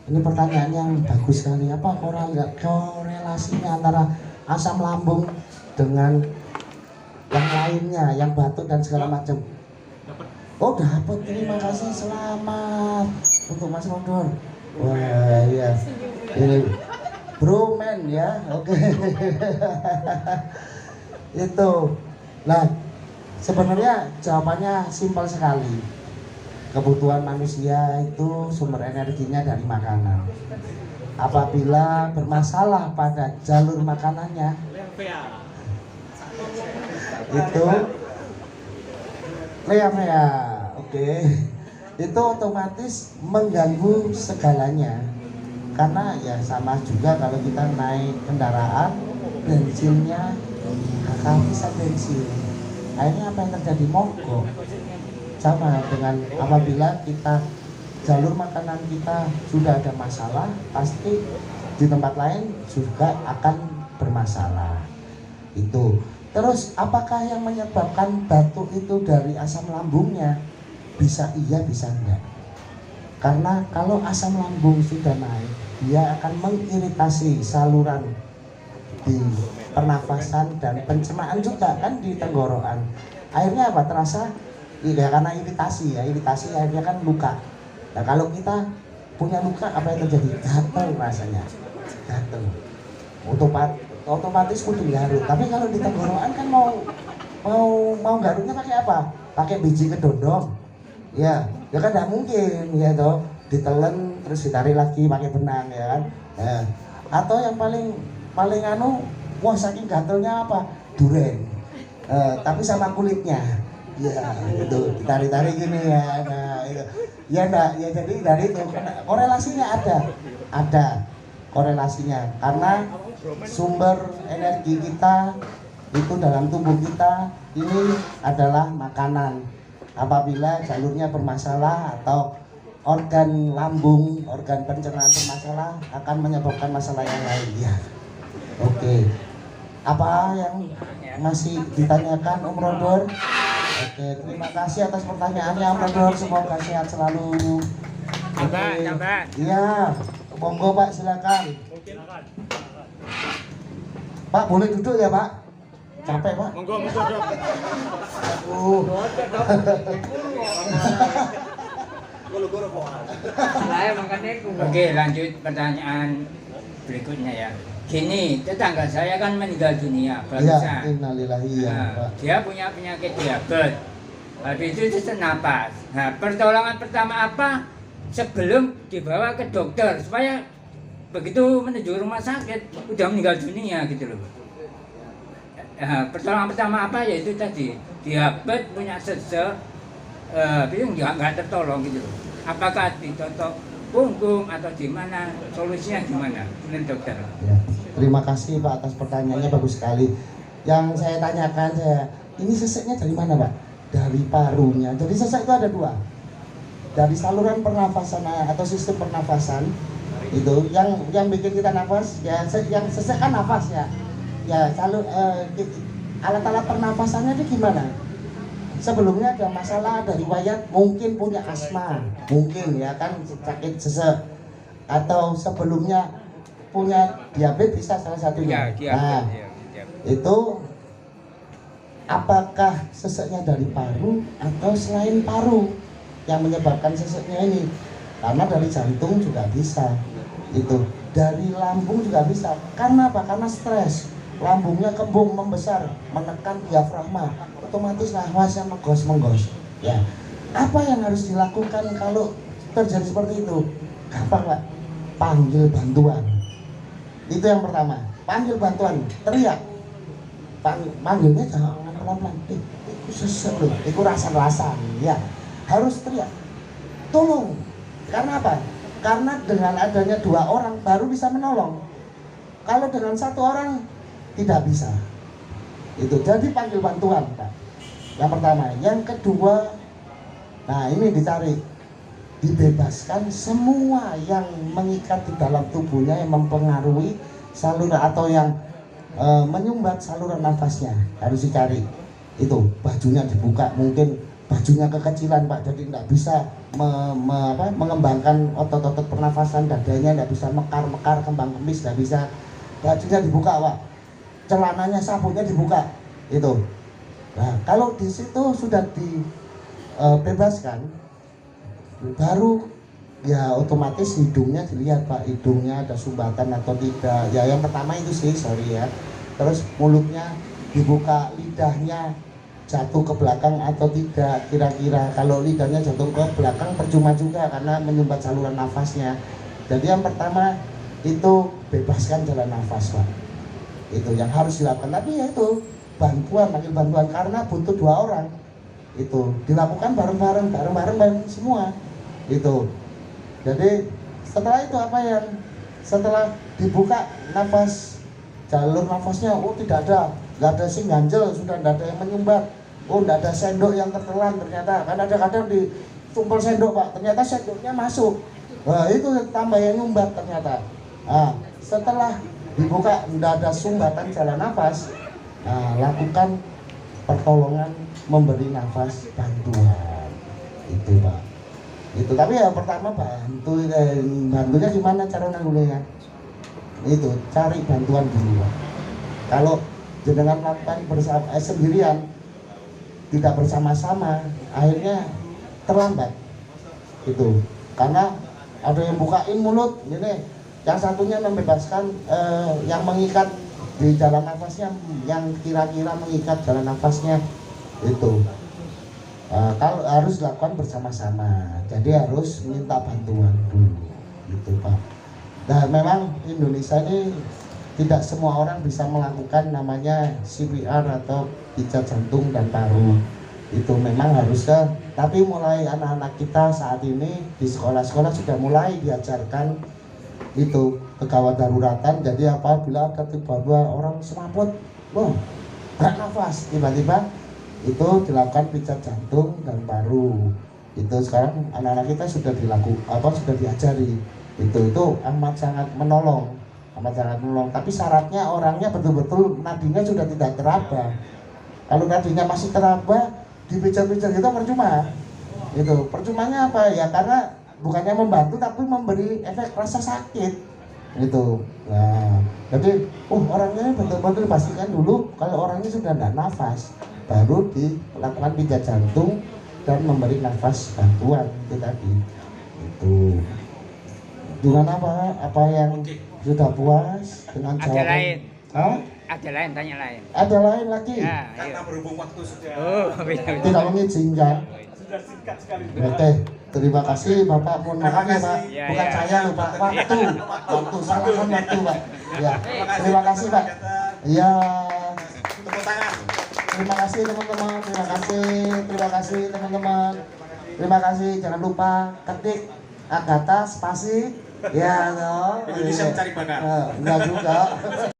[SPEAKER 3] ini pertanyaan yang bagus sekali. Apa korelasinya antara asam lambung dengan yang lainnya, yang batuk dan segala macam? Oh, dapat. Terima kasih, selamat untuk Mas Rodon. Wah, iya. Ini bro man ya. Oke. Itu. Nah, sebenarnya jawabannya simpel sekali. Kebutuhan manusia itu sumber energinya dari makanan. Apabila bermasalah pada jalur makanannya, itu lea, oke, itu otomatis mengganggu segalanya. Karena ya sama juga kalau kita naik kendaraan, bensinnya kehabisan bensin. Akhirnya apa yang terjadi? Mogok. Sama dengan apabila kita jalur makanan kita sudah ada masalah, pasti di tempat lain juga akan bermasalah. Itu. Terus apakah yang menyebabkan batuk itu dari asam lambungnya? Bisa iya, bisa enggak. Karena kalau asam lambung sudah naik, dia akan mengiritasi saluran di pernafasan dan pencernaan juga kan di tenggorokan. Akhirnya apa? Terasa ya karena iritasi akhirnya kan luka. Nah kalau kita punya luka, apa yang terjadi? Gatel rasanya, gatel. Otomatis kudu garuk. Tapi kalau di tenggorokan kan mau garuknya pakai apa? Pakai biji kedondong. Ya kan tidak mungkin ya toh. Ditelen terus ditarik lagi pakai benang ya kan. Atau yang paling wah saking gatelnya apa? Duren. Tapi sama kulitnya. Ya itu ditarik-tarik gini ya. Nah itu. Ya enggak, ya jadi dari itu korelasinya ada korelasinya karena sumber energi kita itu dalam tubuh kita ini adalah makanan. Apabila jalurnya bermasalah atau organ lambung, organ pencernaan bermasalah akan menyebabkan masalah yang lain ya. Oke. Apa yang masih ditanyakan Om Rodon? Oke, terima kasih atas pertanyaannya Om Rodon, semoga sehat selalu.
[SPEAKER 5] Coba.
[SPEAKER 3] Iya, monggo Pak silakan. Pak boleh duduk ya Pak? Capek Pak?
[SPEAKER 2] Monggo Dok.
[SPEAKER 5] Oke, lanjut pertanyaan berikutnya ya. Gini, tetangga saya kan meninggal dunia barusan.
[SPEAKER 3] Ya, innalillahi ya,
[SPEAKER 5] Nah,
[SPEAKER 3] Pak.
[SPEAKER 5] dia punya penyakit diabetes. Habis itu sesak napas. Nah, pertolongan pertama apa? Sebelum dibawa ke dokter supaya begitu menuju rumah sakit udah meninggal dunia gitu loh. Pertolongan pertama apa? Yaitu tadi diabetes, punya sesak, itu nggak tertolong gitu loh. Apakah ditotok punggung atau di mana? Solusinya gimana? Menurut dokter?
[SPEAKER 3] Ya, terima kasih Pak atas pertanyaannya, bagus sekali. Yang saya tanyakan ini seseknya dari mana Pak? Dari parunya. Jadi sesak itu ada dua. dari saluran pernafasan atau sistem pernafasan itu yang bikin kita nafas ya, yang sesak kan nafas ya. Ya alat-alat pernafasannya itu gimana? Sebelumnya ada masalah, ada riwayat mungkin punya asma, mungkin ya kan sakit sesek, atau sebelumnya punya diabetes bisa salah satunya. Nah, itu apakah seseknya dari paru atau selain paru yang menyebabkan seseknya ini? Karena dari jantung juga bisa, itu dari lambung juga bisa. Karena apa? Karena stres, lambungnya kembung membesar, menekan diafragma, otomatis nafasnya menggos. Ya, apa yang harus dilakukan kalau terjadi seperti itu? Gampang Pak, panggil bantuan. Itu yang pertama, panggil bantuan, teriak. Panggilnya jangan pelan-pelan. Itu sesek loh, itu rasa-rasa. Ya, harus teriak. Tolong. Karena apa? Karena dengan adanya 2 orang baru bisa menolong. Kalau dengan 1 orang tidak bisa. Itu jadi panggil bantuan, Pak. Yang pertama, yang kedua, nah ini dicari, dibebaskan semua yang mengikat di dalam tubuhnya yang mempengaruhi saluran atau yang menyumbat saluran nafasnya, harus dicari. Itu bajunya dibuka, mungkin bajunya kekecilan Pak, jadi tidak bisa mengembangkan otot-otot pernafasan, dadanya tidak bisa mekar-mekar, kembang kempis tidak bisa. Bajunya dibuka Pak, celananya, sabunnya dibuka. Itu. Nah, kalau di situ sudah dibebaskan, baru ya otomatis hidungnya dilihat Pak, hidungnya ada sumbatan atau tidak. Ya yang pertama itu sih, sorry ya. Terus mulutnya dibuka, lidahnya jatuh ke belakang atau tidak, kira-kira. Kalau lidahnya jatuh ke belakang percuma juga karena menyumbat saluran nafasnya. Jadi yang pertama itu bebaskan jalan nafas Pak, itu yang harus dilakukan. Tapi ya itu bantuan, panggil bantuan, karena butuh 2 orang. Itu dilakukan bareng-bareng semua. Itu jadi setelah itu apa yang setelah dibuka nafas, jalur nafasnya, oh tidak ada, nggak ada sing ganjel, sudah tidak ada yang menyumbat. Oh tidak ada sendok yang tertelan ternyata, kan ada kadang di tumpel sendok Pak, ternyata sendoknya masuk. Nah itu tambah yang nyumbat ternyata. Nah, setelah dibuka tidak ada sumbatan jalan nafas, nah, lakukan pertolongan memberi nafas bantuan. Itu Pak. Itu tapi ya pertama bantunya gimana cara nanggulinya? Itu cari bantuan dulu. Kalau jenengan melakukan sendirian, tidak bersama-sama, akhirnya terlambat. Itu karena ada yang bukain mulut ini, yang satunya membebaskan yang mengikat di jalan nafasnya, yang kira-kira mengikat jalan nafasnya. Itu kalau harus dilakukan bersama-sama, jadi harus minta bantuan dulu, gitu Pak. Nah memang Indonesia ini tidak semua orang bisa melakukan namanya CPR atau pijat jantung dan paru. Itu memang harusnya, tapi mulai anak-anak kita saat ini di sekolah-sekolah sudah mulai diajarkan itu kegawat daruratan. Jadi apabila ada tiba-tiba orang semaput, loh, gak nafas, tiba-tiba itu dilakukan pijat jantung dan paru. Itu sekarang anak-anak kita sudah sudah diajari. Itu amat sangat menolong, tapi syaratnya orangnya betul-betul nadinya sudah tidak teraba. Kalau nadinya masih teraba, dipijat-pijat itu percuma. Itu percumanya apa ya, karena bukannya membantu tapi memberi efek rasa sakit. Itu. Nah, jadi orangnya betul-betul dipastikan dulu kalau orangnya sudah tidak nafas, baru dilakukan pijat jantung dan memberi nafas bantuan. Itu tadi. Itu. Gimana Pak? Apa yang sudah puas dengan jawaban?
[SPEAKER 5] Ada lain.
[SPEAKER 3] Hah?
[SPEAKER 5] Ada lain, tanya lain.
[SPEAKER 3] Ada lain lagi?
[SPEAKER 5] Ya,
[SPEAKER 2] Karena berhubung waktu sudah
[SPEAKER 3] Tidak mengizinkan.
[SPEAKER 2] sudah singkat sekali.
[SPEAKER 3] Oke, terima kasih Bapak. Mohon maaf ya Pak.
[SPEAKER 5] Ya,
[SPEAKER 3] Bukan
[SPEAKER 5] ya.
[SPEAKER 3] saya loh Pak. Waktu, salahkan waktu Pak. Ya, terima kasih Pak. Iya.
[SPEAKER 2] Tepuk tangan.
[SPEAKER 3] Terima kasih teman-teman. Terima kasih teman-teman. Terima kasih. Jangan lupa ketik Agatha spasi. Ya, no.
[SPEAKER 2] Indonesia mencari bakat.
[SPEAKER 3] Enggak juga.